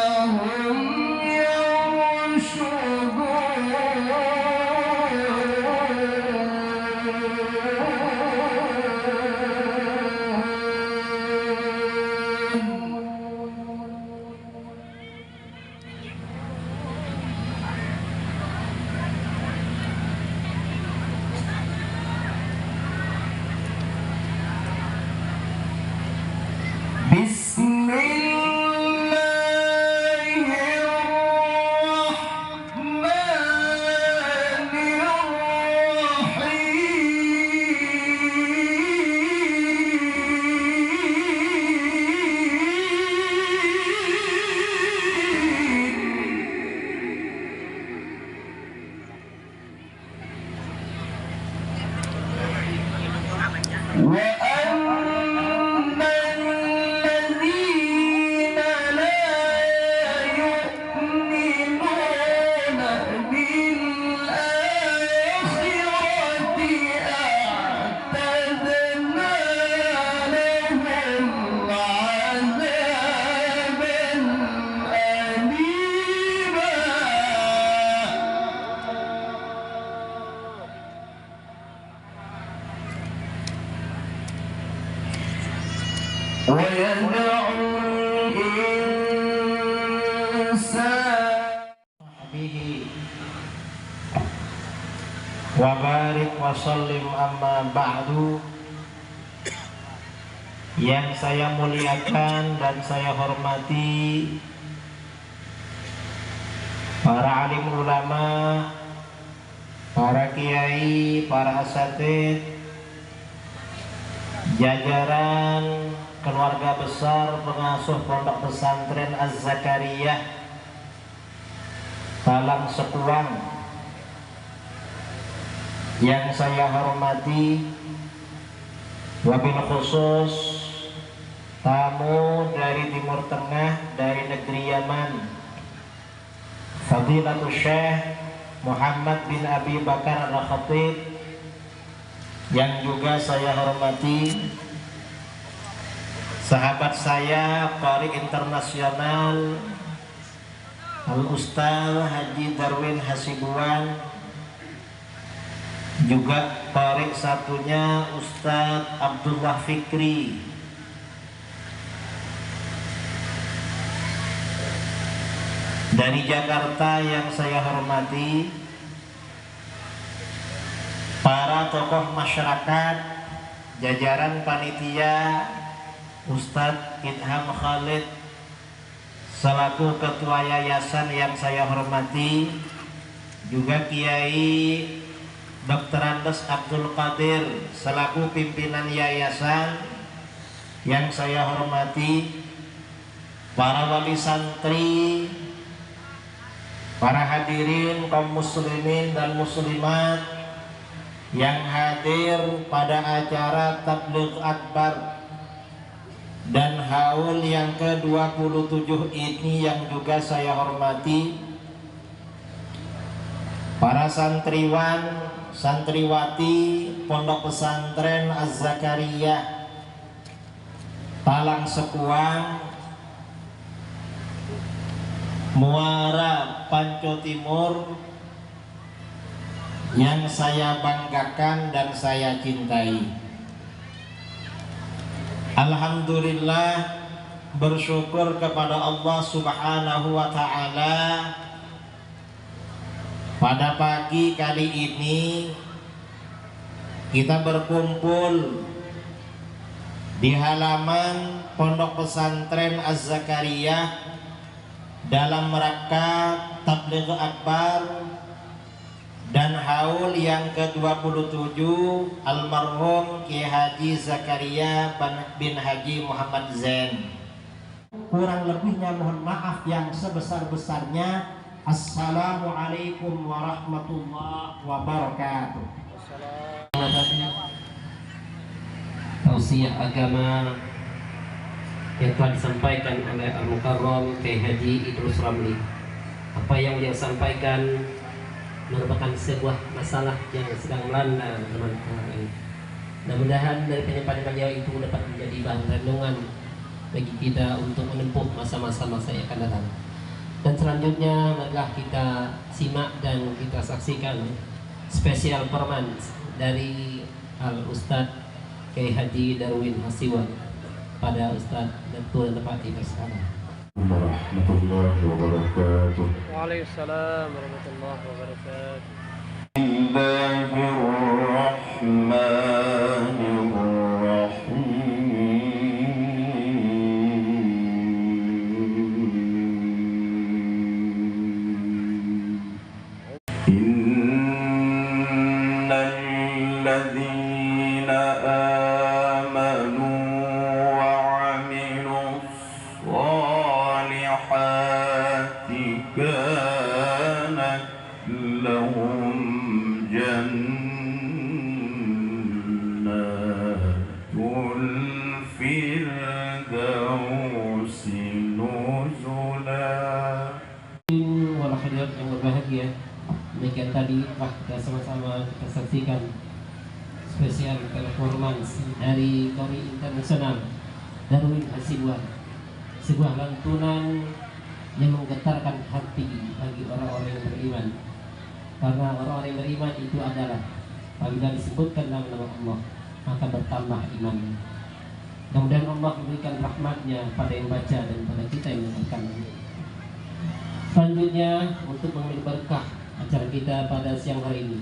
بسم الله الرحمن الرحيم وأما الذين لا يؤمنون بالآخرة أعتدنا لهم عذابا أليما ويدع الإنسان به وبارك وسلم amma ba'du. Yang saya muliakan dan saya hormati para alim ulama, para kiai, para asatidz, jajaran keluarga besar pengasuh Pondok Pesantren Az-Zakariyah Talang Sekuang, yang saya hormati, wabil khusus tamu dari Timur Tengah, dari negeri Yaman, Fadilatul Syekh Muhammad bin Abi Bakar Al-Khatib, yang juga saya hormati sahabat saya Qari internasional Al-Ustaz Haji Darwin Hasibuan, juga Qari satunya Ustaz Abdullah Fikri, dari Jakarta yang saya hormati para tokoh masyarakat, jajaran panitia, Ustadz Idham Khalid selaku ketua yayasan yang saya hormati, juga Kiai Dr. Andes Abdul Qadir selaku pimpinan yayasan yang saya hormati, para wali santri, para hadirin kaum muslimin dan muslimat yang hadir pada acara Tabligh Akbar dan haul yang ke-27 ini yang juga saya hormati, para santriwan, santriwati Pondok Pesantren Az-Zakariyah Talang Sekuang, Muara Panco Timur, yang saya banggakan dan saya cintai. Alhamdulillah, bersyukur kepada Allah Subhanahu wa Ta'ala, pada pagi kali ini kita berkumpul di halaman Pondok Pesantren Az-Zakariyah dalam rangka Tabligh Akbar dan haul yang ke-27 almarhum Kiai Haji Zakaria bin Haji Muhammad Zain. Kurang lebihnya mohon maaf yang sebesar-besarnya. Assalamualaikum warahmatullahi wabarakatuh. Tausiah agama yang telah disampaikan oleh Al-Mukarram Kiai Haji Idrus Ramli. Apa yang beliau sampaikan merupakan sebuah masalah yang sedang melanda teman-teman ini. Mudah-mudahan dari penyampaian beliau itu dapat menjadi bahan renungan bagi kita untuk menempuh masa-masa yang akan datang. Dan selanjutnya marilah kita simak dan kita saksikan spesial performance dari Al-Ustadz Kiai Haji Darwin Hasibuan pada Ustadz Dr. tempat kita sekarang. warahmatullahi wabarakatuh. Waalaikumsalam warahmatullahi wabarakatuh. Demikian tadi telah kita sama-sama kita saksikan spesial performance dari Qari internasional Darwin Hasibuan, sebuah lantunan yang menggetarkan hati bagi orang-orang yang beriman, karena orang-orang yang beriman itu adalah apabila disebutkan dalam nama Allah maka bertambah imannya. Mudah-mudahan Allah memberikan rahmatnya pada yang baca dan pada kita yang mendengarkan. Selanjutnya untuk mengambil berkah acara kita pada siang hari ini,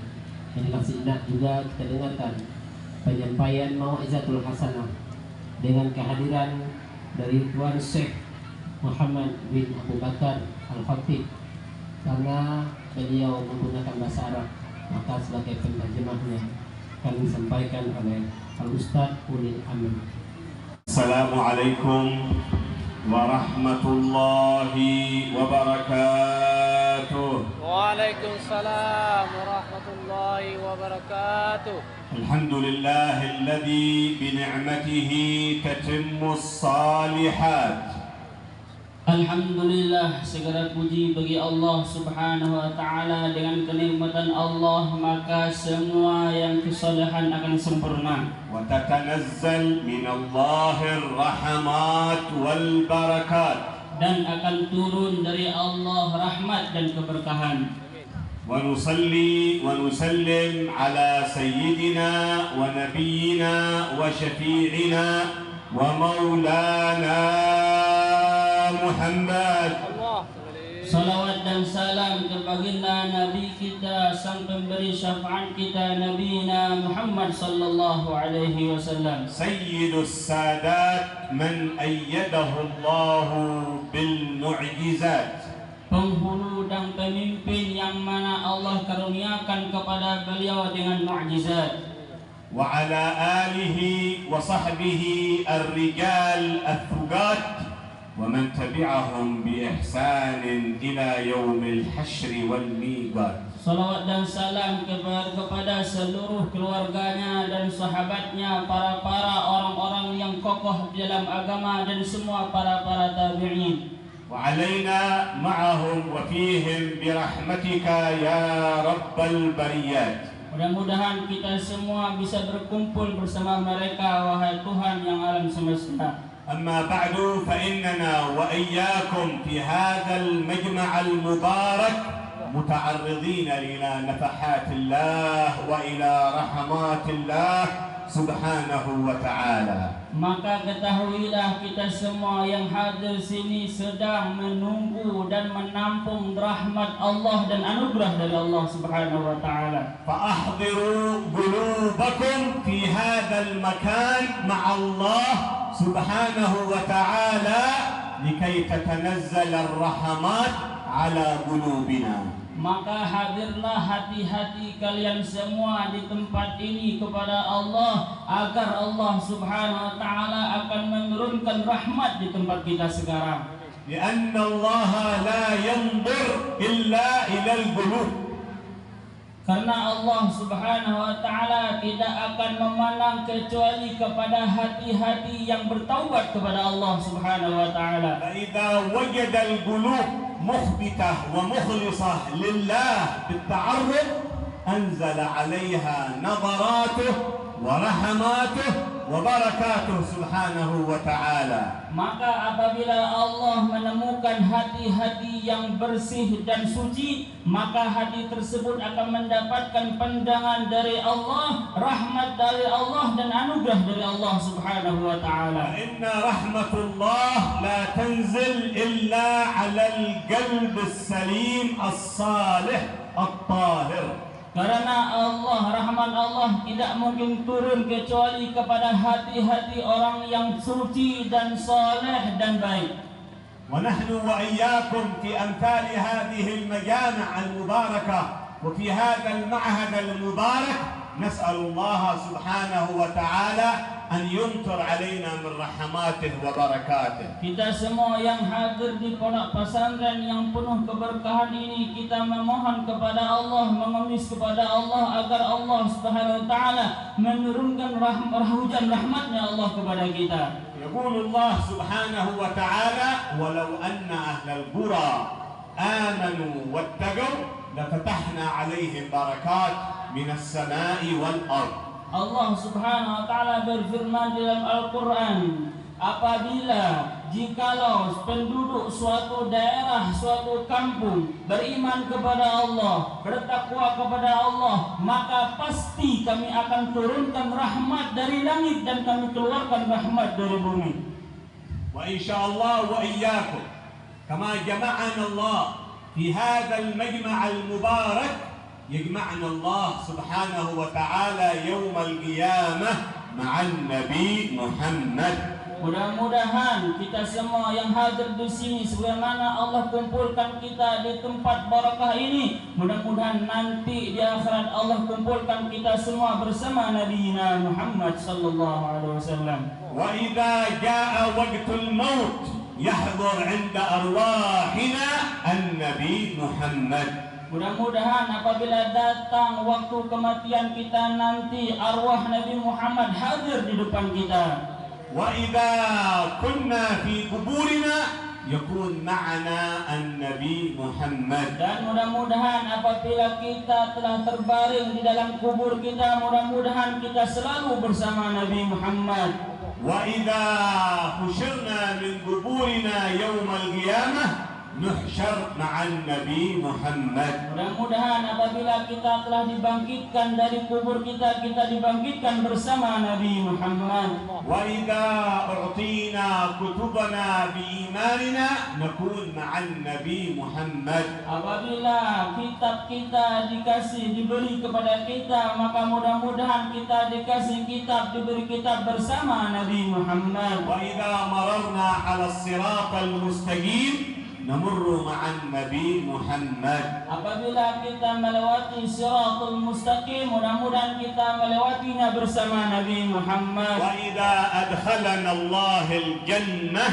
yang dikasih nak juga kita dengarkan penyampaian Mau'izatul Hasanah dengan kehadiran dari Tuan Syekh Muhammad bin Abu Bakar Al-Khatib. Karena beliau menggunakan bahasa Arab, maka sebagai penerjemahnya kami sampaikan oleh Al-Ustaz Ulil Amin. Assalamualaikum warahmatullahi wabarakatuh. Waalaikumsalam warahmatullahi wabarakatuh. Alhamdulillahilladzi bini'matihi tatimmus salihat. Alhamdulillah, segala puji bagi Allah Subhanahu wa taala. Dengan kenikmatan Allah maka semua yang kesalehan akan sempurna. Wa tatanazzal minallahir rahmat wal barakat. Dan akan turun dari Allah rahmat dan keberkahan. Wa nusalli wa nusallim ala sayyidina wa nabiyyina wa syafi'ina wa maulana Muhammad. Salawat dan salam kepada Nabi kita, sang pemberi syafaat kita, Nabi Muhammad sallallahu alaihi wasallam. Sayyidus sadat man ayyadahu Allah bil mu'jizat. Penghulu dan pemimpin yang mana Allah karuniakan kepada beliau dengan mukjizat. Wa ala alihi wa sahbihi ar-rijal ath-thugat. ومن تبعهم بإحسان إلى يوم الحشر والميقات. Salawat dan salam kepada seluruh keluarganya dan sahabatnya, para orang-orang yang kokoh dalam agama dan semua para tabi'in. وعلينا معهم وفيهم برحمتك يا رب البريات. Mudah-mudahan kita semua bisa berkumpul bersama mereka, wahai Tuhan yang alam semesta. أما بعد فإننا وإياكم في هذا المجمع المبارك متعرضين إلى نفحات الله وإلى رحمات الله سبحانه وتعالى. Maka ketahuilah kita semua yang hadir sini sedang menunggu dan menampung rahmat Allah dan anugerah dari Allah Subhanahu wa taala. فأحضروا قلوبكم في هذا المكان مع الله سبحانه وتعالى لكي تتنزل الرحمات على قلوبنا. Maka hadirlah hati-hati kalian semua di tempat ini kepada Allah, agar Allah Subhanahu wa taala akan menurunkan rahmat di tempat kita sekarang. لأن الله لا ينظر إلا إلى القلوب. Karena Allah Subhanahu wa taala tidak akan memandang kecuali kepada hati-hati yang bertaubat kepada Allah Subhanahu wa taala. فإذا وجد القلوب مخبتة ومخلصة لله بالتعرض أنزل عليها نظراته ورحماته وبركاته سبحانه وتعالى. Maka apabila Allah menemukan hati-hati yang bersih dan suci, maka hati tersebut akan mendapatkan pandangan dari Allah, rahmat dari Allah dan anugerah dari Allah Subhanahu wa taala. Inna rahmatullah la tanzil illa 'ala al-qalb as-salim as-salih at-tahir. Karena Allah, rahmat Allah tidak mungkin turun kecuali kepada hati-hati orang yang suci dan saleh dan baik. ونحن وإياكم في أمثال هذه المجامع المباركة وفي هذا المعهد المبارك نسأل الله سبحانه وتعالى أن يمطر علينا من رحماته وبركاته. Kita semua yang hadir di pondok pesantren yang penuh keberkahan ini, kita memohon kepada Allah, mengemis kepada Allah agar Allah Subhanahu wa taala menurunkan hujan rahmatnya Allah kepada kita. يقول الله سبحانه وتعالى ولو أن أهل القرى آمنوا واتقوا لفتحنا عليهم بركات من السماء والأرض. Allah Subhanahu wa taala berfirman dalam Al-Qur'an, apabila jikalau penduduk suatu daerah, suatu kampung beriman kepada Allah, bertakwa kepada Allah, maka pasti kami akan turunkan rahmat dari langit dan kami keluarkan rahmat dari bumi. وإن شاء الله وإياكم كما جمعنا الله في هذا المجمع المبارك يجمعنا الله سبحانه وتعالى يوم القيامة مع النبي محمد. Mudah-mudahan kita semua yang hadir di sini sebagaimana Allah kumpulkan kita di tempat barakah ini, mudah-mudahan nanti di akhirat Allah kumpulkan kita semua bersama Nabi Muhammad sallallahu alaihi wasallam. وإذا جاء وقت الموت يحضر عند أرواحنا النبي محمد. Mudah-mudahan apabila datang waktu kematian kita nanti, arwah Nabi Muhammad hadir di depan kita. وإذا كنا في قبورنا يكون معنا النبي محمد. Dan mudah-mudahan apabila kita telah terbaring di dalam kubur kita, mudah-mudahan kita selalu bersama Nabi Muhammad. وإذا حشرنا من قبورنا يوم القيامة نحشر مع النبي محمد. Mudah-mudahan apabila kita telah dibangkitkan dari kubur kita, kita dibangkitkan bersama Nabi Muhammad. وإذا أعطينا كتبنا بإيماننا نكون مع النبي محمد. Apabila kitab kita diberi kepada kita, maka mudah-mudahan kita dikasih kitab, diberi kitab bersama Nabi Muhammad. وإذا مررنا على الصراط المستقيم نمر مع النبي محمد. Apabila kita melewati Shiratul Mustaqim, mudah-mudahan kita melewatinya bersama Nabi Muhammad. وإذا أدخلنا الله الجنة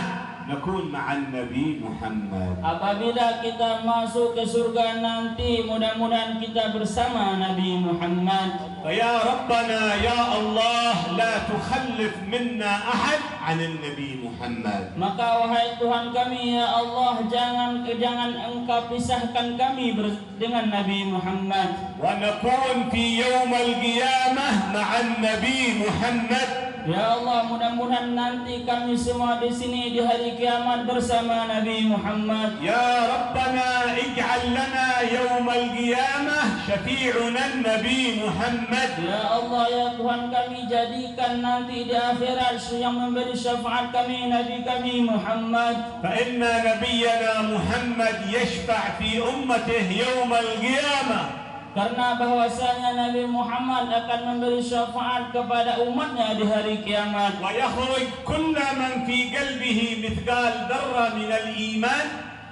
نكون مع النبي محمد. Apabila kita masuk ke surga nanti, mudah-mudahan kita bersama Nabi Muhammad. فيا ربنا يا الله لا تخلف منا أحد عن النبي محمد. Maka wahai Tuhan kami, ya Allah, jangan Engkau pisahkan kami dengan Nabi Muhammad. ونكون في يوم القيامة مع النبي محمد. Ya Allah, mudah-mudahan nanti kami semua di sini di hari kiamat bersama Nabi Muhammad. يا ربنا اجعل لنا يوم القيامة شفيعنا النبي محمد. Ya Allah, ya Tuhan kami, jadikan nanti di akhirat yang memberi syafaat kami Nabi kami Muhammad. فإن نبينا محمد يشفع في أمته يوم القيامة. Karena bahwasanya Nabi Muhammad akan memberi syafaat kepada umatnya di hari kiamat. ويخرج كل من في قلبه مثقال ذرة من الإيمان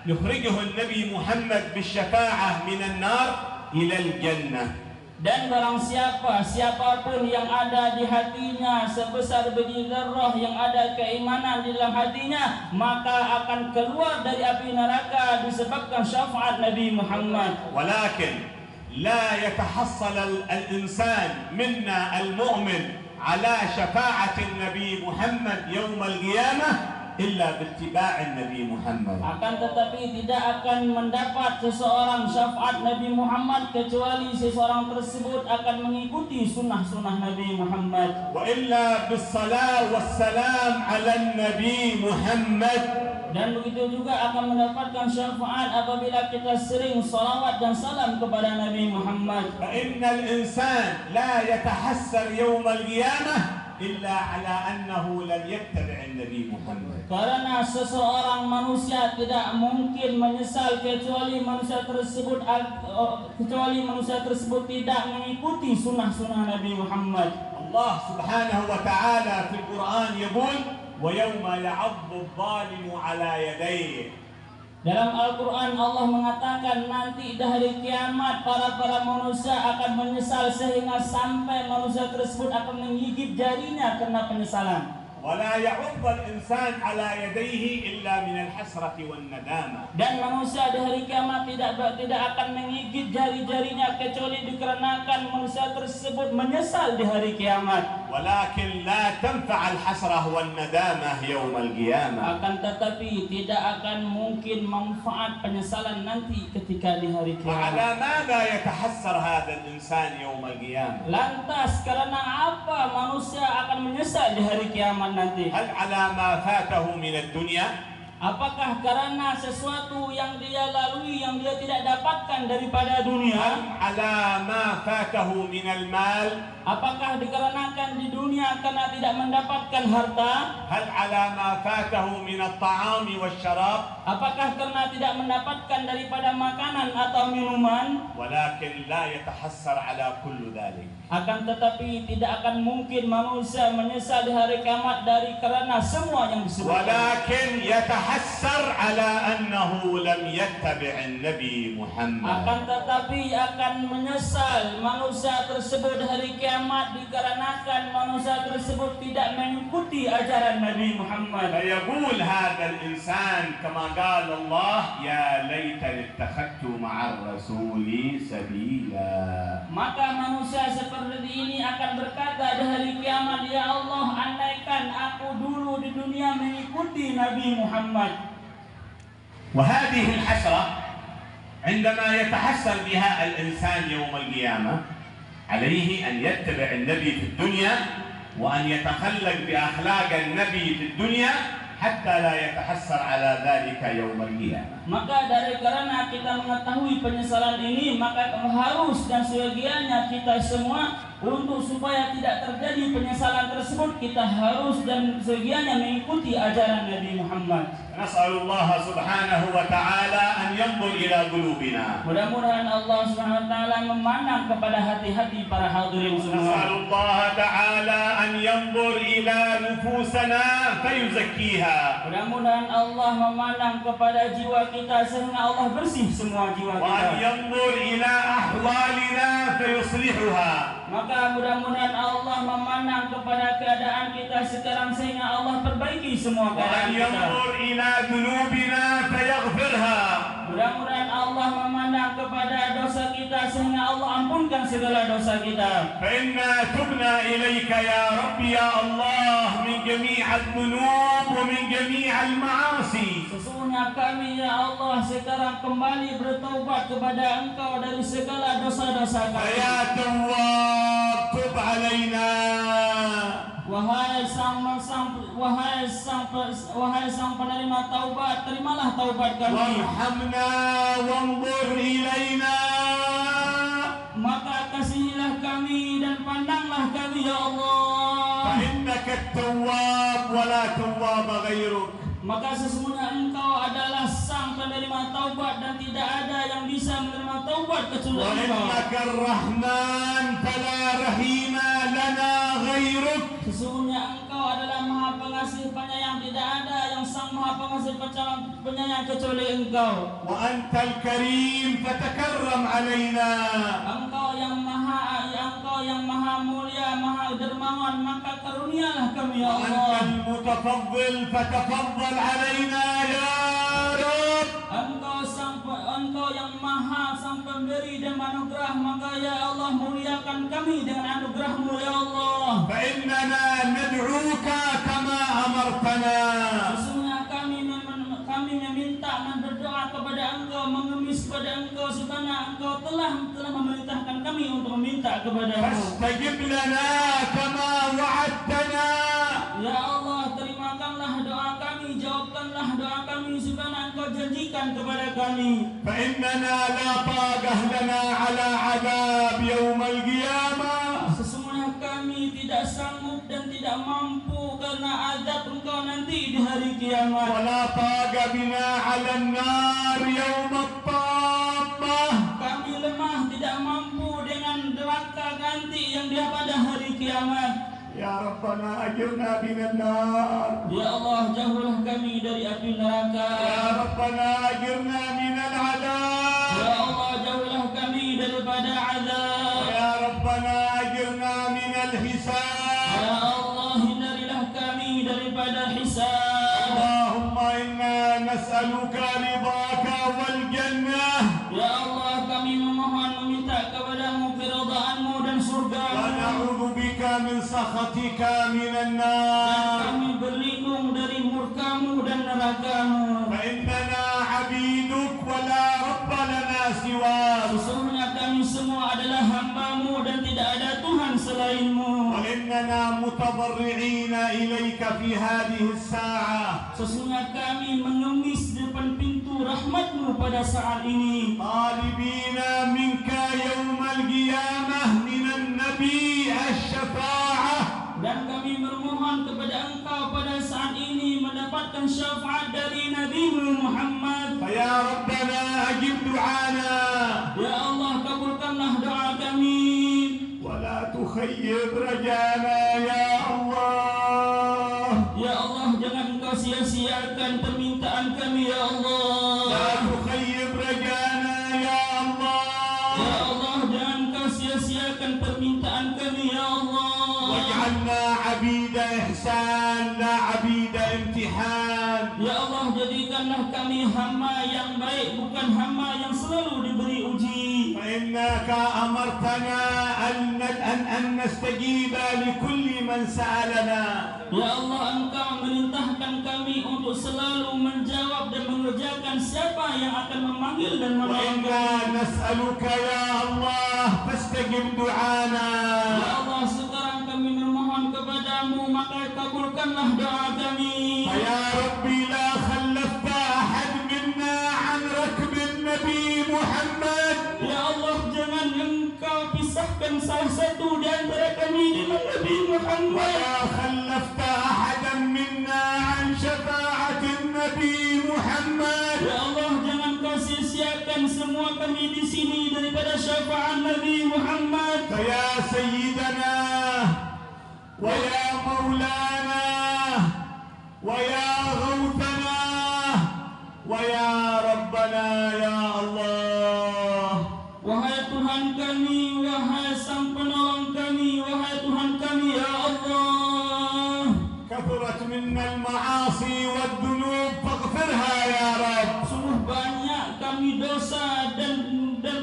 يخرجه النبي محمد بالشفاعة من النار إلى الجنة. Dan barang siapapun yang ada di hatinya sebesar biji zarrah yang ada keimanan di dalam hatinya, maka akan keluar dari api neraka disebabkan syafaat Nabi Muhammad. ولكن لا يتحصل الإنسان منا المؤمن على شفاعة النبي محمد يوم القيامة إلا باتباع النبي محمد. Akan tetapi tidak akan mendapat seseorang syafaat Nabi Muhammad kecuali seseorang tersebut akan mengikuti sunnah-sunnah Nabi Muhammad. وإلا بالصلاة والسلام على النبي محمد. Dan begitu juga akan mendapatkan syafaat apabila kita sering salawat dan salam kepada Nabi Muhammad. فإن الإنسان لا يتحسر يوم القيامة إلا على أنه لم يتبع النبي محمد. Karena seseorang manusia tidak mungkin menyesal kecuali manusia tersebut tidak mengikuti sunnah-sunnah Nabi Muhammad. الله سبحانه وتعالى في القرآن يقول ويوم يعض الظالم على يديه. Dalam Al-Quran Allah mengatakan nanti di hari kiamat para manusia akan menyesal sehingga sampai manusia tersebut akan menggigit jarinya karena penyesalan. ولا يعض الإنسان على يديه إلا من الحسرة والندامة. Dan manusia di hari kiamat tidak akan menggigit jari-jarinya kecuali dikarenakan manusia tersebut menyesal di hari kiamat. ولكن لا تنفع الحسرة والندامة يوم القيامة. Akan tetapi tidak akan mungkin manfaat penyesalan nanti ketika di hari kiamat. وعلى ماذا يتحسر هذا الإنسان يوم القيامة؟ Lantas karena apa manusia akan menyesal di hari kiamat nanti? هل على ما فاته من الدنيا؟ Apakah karena sesuatu yang dia lalui yang dia tidak dapatkan daripada dunia? هل على ما فاته من المال؟ Apakah dikarenakan di dunia karena tidak mendapatkan harta? هل على ما فاته من الطعام والشراب؟ Apakah karena tidak mendapatkan daripada makanan atau minuman? ولكن لا يتحسر على كل ذلك. Akan tetapi tidak akan mungkin manusia menyesal di hari kiamat dari karena semua yang disebutkan. ولكن يتحسر على أنه لم يتبع النبي محمد. Akan tetapi akan menyesal manusia tersebut di hari kiamat dikarenakan manusia tersebut tidak mengikuti ajaran Nabi Muhammad. فيقول هذا الإنسان كما قال الله يا ليتني اتخذت مع الرسول سبيلا. Maka manusia seperti ini akan berkata di hari kiamat, ya Allah, andaikan aku dulu di dunia mengikuti Nabi Muhammad. وهذه الحسرة عندما يتحسر بها الإنسان يوم القيامة عليه أن يتبع النبي في الدنيا وأن يتخلق بأخلاق النبي في الدنيا حتى لا يتحسر على ذلك يوم القيامة. Maka dari karena kita mengetahui penyesalan ini, maka harus dan seyogianya kita semua untuk supaya tidak terjadi penyesalan tersebut, kita harus dan seyogianya mengikuti ajaran Nabi Muhammad. نسأل الله سبحانه وتعالى أن ينظر إلى قلوبنا. Mudah-mudahan Allah Subhanahu wa taala memandang kepada hati-hati para hadirin نسأل semua. الله تعالى أن ينظر إلى نفوسنا فيزكيها. Mudah-mudahan Allah memandang kepada jiwa kita sehingga Allah bersih semua jiwa وأن kita. ينظر إلى أحوالنا فيصلحها. Maka mudah-mudahan Allah memandang kepada keadaan kita sekarang sehingga Allah perbaiki semua وأن keadaan kita. ينظر إلى ذنوبنا فيغفرها. Mudah-mudahan Allah memandang kepada dosa kita sehingga Allah ampunkan segala dosa kita. فإنا تبنا إليك يا رب يا الله من جميع الذنوب ومن جميع المعاصي. Sesungguhnya kami ya Allah sekarang kembali bertaubat kepada Engkau dari segala dosa-dosa kami. فيا تواب تب علينا. Wahai sang penerima taubat, terimalah taubat kami. وارحمنا وانظر إلينا. Maka kasihilah kami dan pandanglah kami ya Allah. فإنك التواب ولا تواب غيرك. Maka sesungguhnya Engkau adalah sang penerima taubat dan tidak ada yang bisa menerima taubat kecuali Engkau. وإنك الرحمن فلا رحيم لنا غيرك. Sesungguhnya Engkau adalah Maha Pengasih Penyayang, tidak ada yang sang Maha Pengasih Penyayang kecuali Engkau. وأنت الكريم فتكرم علينا. Engkau yang maha mulia, maha dermawan, maka karunialah kami ya وأنت Allah. المتفضل فتفضل علينا يا رب. Engkau yang maha sang pemberi dan anugerah, maka ya Allah muliakan kami dengan anugerah-Mu ya Allah. فإننا ندعوك كما أمرتنا. Sesungguhnya kami meminta dan berdoa kepada Engkau, mengemis kepada Engkau sebagaimana Engkau telah memerintahkan kami untuk meminta kepada-Mu. فاستجب لنا كما وعدتنا. Ya Allah, terimakanlah doa kami, jawabkanlah doa kami sebagaimana Engkau janjikan kepada kami. فإننا لا طاقة لنا على عذاب يوم القيامة. Sesungguhnya kami tidak sanggup dan tidak mampu karena azab Engkau nanti di hari kiamat. ولا طاقة بنا على النار يوم الطامة. Kami lemah, tidak mampu dengan neraka nanti yang dia pada hari kiamat. يا ربنا أجرنا من النار. Ya Allah, jauhlah kami dari api neraka. يا ربنا أجرنا من العذاب. Ya Allah, jauhlah kami daripada azab. يا ربنا أجرنا من الحساب. Ya Allah, hindarilah kami daripada hisab. اللهم إنا نسألك رضاك والجنة. Ya Allah, kami memohon meminta kepada-Mu keridhaan-Mu dan surga-Mu. ونعوذ بك من سخطك من dan النار kami berlindung dari murkamu dan neraka-Mu. فإننا عبيدك ولا رب لنا سواك Sesungguhnya kami semua adalah hamba-Mu dan tidak ada Tuhan selain-Mu. وإننا متضرعين إليك في هذه الساعة Sesungguhnya kami mengemis di depan pintu rahmat-Mu pada saat ini, طالبين منك يوم القيامة من النبي الشفاعة dan kami bermohon kepada Engkau pada saat ini mendapatkan syafaat dari Nabi-Mu Muhammad. فيا ربنا أجب دعانا Ya Allah, kabulkanlah doa kami. ولا تخيب رجانا يا الله Ya Allah, jangan Engkau sia-siakan permintaan kami, ya Allah. لا تخيب رجانا يا الله Ya Allah, jangan Engkau sia-siakan permintaan kami, ya Allah. واجعلنا عبيد إحسان لا عبيد امتحان Ya Allah, jadikanlah kami hamba yang baik, bukan hamba yang selalu diberi uji. فإنك أمرتنا أن نستجيب لكل من سألنا Ya Allah, Engkau merintahkan kami untuk selalu menjawab dan mengerjakan siapa yang akan memanggil dan menolong وإنا kami. نسألك يا الله فاستجب دعانا Ya Allah, sekarang kami memohon kepadamu, maka kabulkanlah doa kami. فيا ربي لا خلفت أحد منا عن ركب النبي محمد Ya Allah, jangan Engkau pisahkan salah satu di antara kami dengan Nabi Muhammad. ولا خلفت أحدا منا عن شفاعة النبي محمد Ya Allah, jangan Kau sia-siakan semua kami di sini daripada syafaat Nabi Muhammad. فيا سيدنا ويا مولانا ويا غوثنا ويا ربنا يا الله Wahai Tuhan kami, wahai Sang Penolong kami, wahai Tuhan kami, ya Allah. كثرت منا المعاصي والذنوب فاغفرها يا رب Sungguh banyak kami dosa dan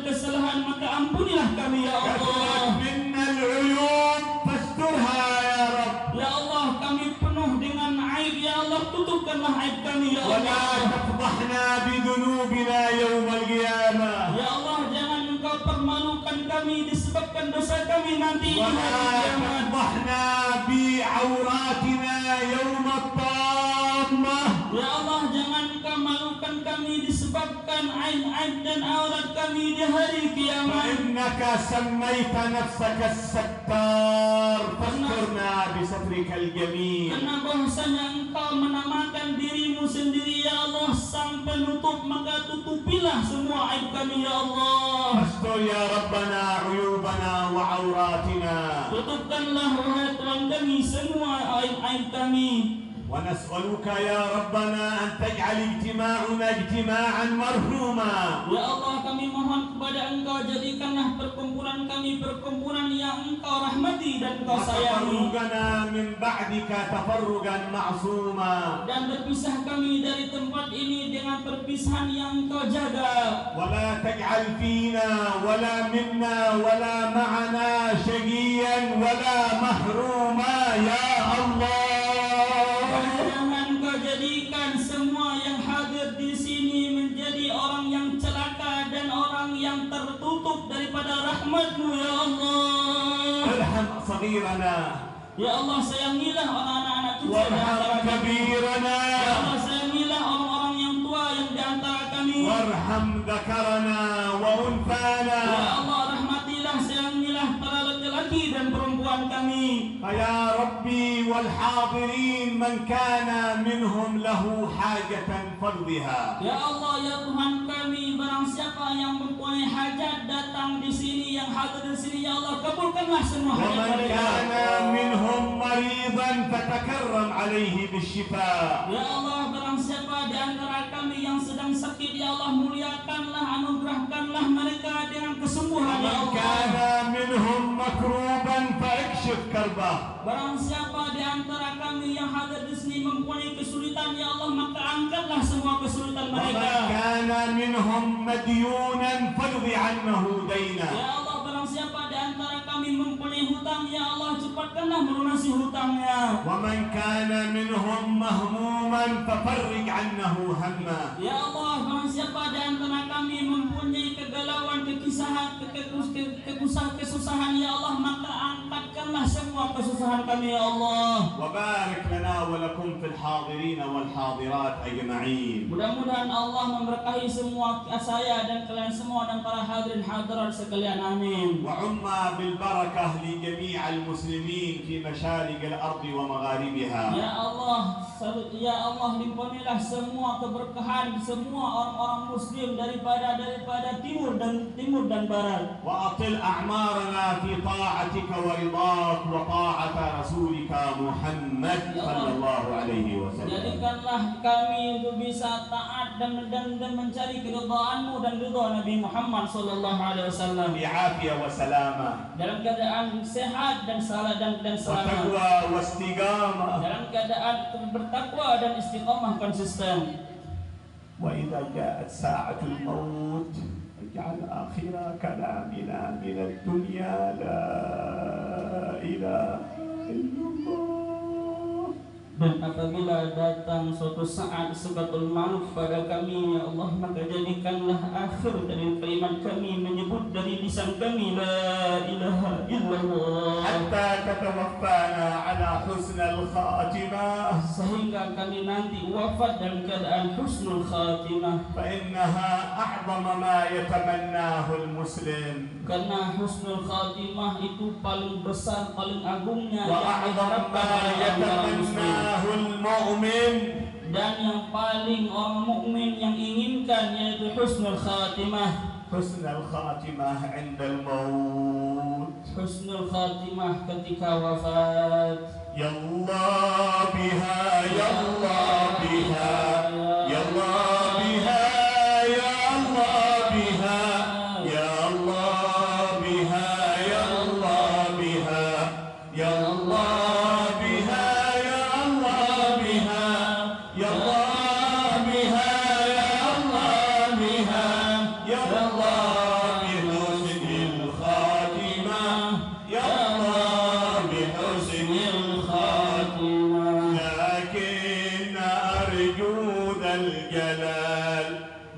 kesalahan, maka ampunilah kami, ya كثرت Allah. منا العيوب فاسترها يا رب Ya Allah, kami penuh dengan aib, ya Allah, tutupkanlah aib kami, ya ولا Allah. تفضحنا بذنوبنا يوم القيامة Ya Allah, jangan Engkau permalukan kami disebabkan dosa kami nanti di hari ولا kiamat. تفضحنا بعوراتنا يوم الطامة Ya Allah, jangan Engkau malukan kami disebabkan aib-aib dan aurat kami di hari kiamat. فإنك سميت نفسك الستار فاسترنا بسترك الجميل Karena bahwasanya Engkau menamakan dirimu sendiri, ya Allah, Sang Penutup, maka tutupilah semua aib kami, ya Allah. استر يا ربنا عيوبنا وعوراتنا Tutupkanlah, wahai Tuhan kami, semua aib-aib kami. ونسألك يا ربنا أن تجعل اجتماعنا اجتماعا مرحوما Ya Allah, kami mohon kepada Engkau, jadikanlah perkumpulan kami perkumpulan yang Engkau rahmati dan Engkau sayangi. وتفرقنا من بعدك تفرقا معصوما Dan berpisah kami dari tempat ini dengan perpisahan yang Engkau jaga. ولا تجعل فينا ولا منا ولا معنا شقيا ولا محروما يا الله Jangan Engkau jadikan semua yang hadir di sini menjadi orang yang celaka dan orang yang tertutup daripada rahmat-Mu, ya Allah. ارحم صغيرنا Ya Allah, sayangilah orang-anak cucu di وارحم antara kami. كبيرنا Ya Allah, sayangilah orang-orang yang tua yang di antara kami. وارحم ذكرنا Ya وأنثانا Allah, rahmatilah, sayangilah para laki-laki dan perempuan kami. فيا ربي والحاضرين من كان منهم له حاجة فاقضها Ya Allah, ya Tuhan kami, barang siapa yang mempunyai hajat datang di sini, yang hadir di sini, ya Allah, kabulkanlah semua hajat ومن mereka. كان منهم مريضا فتكرم عليه بالشفاء Ya Allah, barang siapa di antara kami yang sedang sakit, ya Allah, muliakanlah, anugerahkanlah mereka dengan kesembuhan, ya ومن كان Allah. منهم مكروبا فاكشف كربه Barang siapa di antara kami yang hadir di sini mempunyai kesulitan, ya Allah, maka angkatlah semua kesulitan ومن mereka. كان منهم مديونا فاقض عنه دينا Ya Allah, barang siapa di antara kami mempunyai hutang, ya Allah cepatkanlah melunasi hutangnya. ومن كان منهم مهموما ففرج عنه همه. Ya Allah, barang siapa di antara kami mempunyai kegalauan, kesusahan, ya Allah, maka angkatkanlah semua kesusahan kami, ya Allah. وبارك لنا ولكم في الحاضرين والحاضرات أجمعين. Mudah-mudahan Allah memberkahi semua saya dan kalian semua dan para hadirin hadirat sekalian, amin. وعم بالبركة لجميع المسلمين في مشارق الأرض ومغاربها. Ya Allah, limpahkanlah semua keberkahan semua orang-orang muslim daripada timur dan barat. وأطل أعمارنا في طاعتك ورضاك وطاعة رسولك محمد صلى الله عليه وسلم. Jadikanlah kami untuk bisa taat dan mencari keridhaan-Mu dan ridha Nabi Muhammad sallallahu alaihi wasallam. بعافية وسلامة. Dalam keadaan sehat dan selamat. وتقوى واستقامة. Dalam keadaan bertakwa dan istiqamah konsisten. وإذا جاءت ساعة الموت اجعل آخر كلامنا من الدنيا لا إله إلا الله. Dan apabila datang suatu saat sebatul maut pada kami, ya Allah, maka jadikanlah akhir dari kalimat kami menyebut dari lisan kami la ilaha illallah, حتى تتوفانا على حسن الخاتمة. sehingga kami nanti wafat dalam keadaan husnul khatimah. فإنها أعظم ما يتمناه المسلم. Karena husnul khatimah itu paling besar, paling agungnya وأعظم ما يتمناه المؤمن. dan yang paling orang mukmin yang inginkan yaitu husnul khatimah. حسن الخاتمة عند الموت. Husnul khatimah ketika wafat. يا الله بها يا الله بها يا الله بها يا الله بها يا الله بها يا الله بها يا الله بها يا الله بها يا الله بها يا الله بها يا الله بحسن الخاتمة يا الله بحسن الخاتمة. لكن أرجو ذا الجلال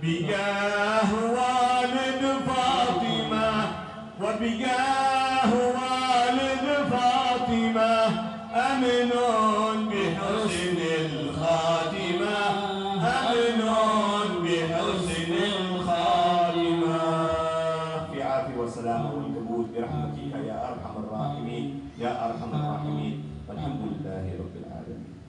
بجاه والد فاطمة وبجاه والد فاطمة أمن بحسن الخاتمة أمن بحسن الخاتمة. في عافية وسلامة والقبول برحمتك يا أرحم الراحمين يا أرحم الراحمين والحمد لله رب العالمين.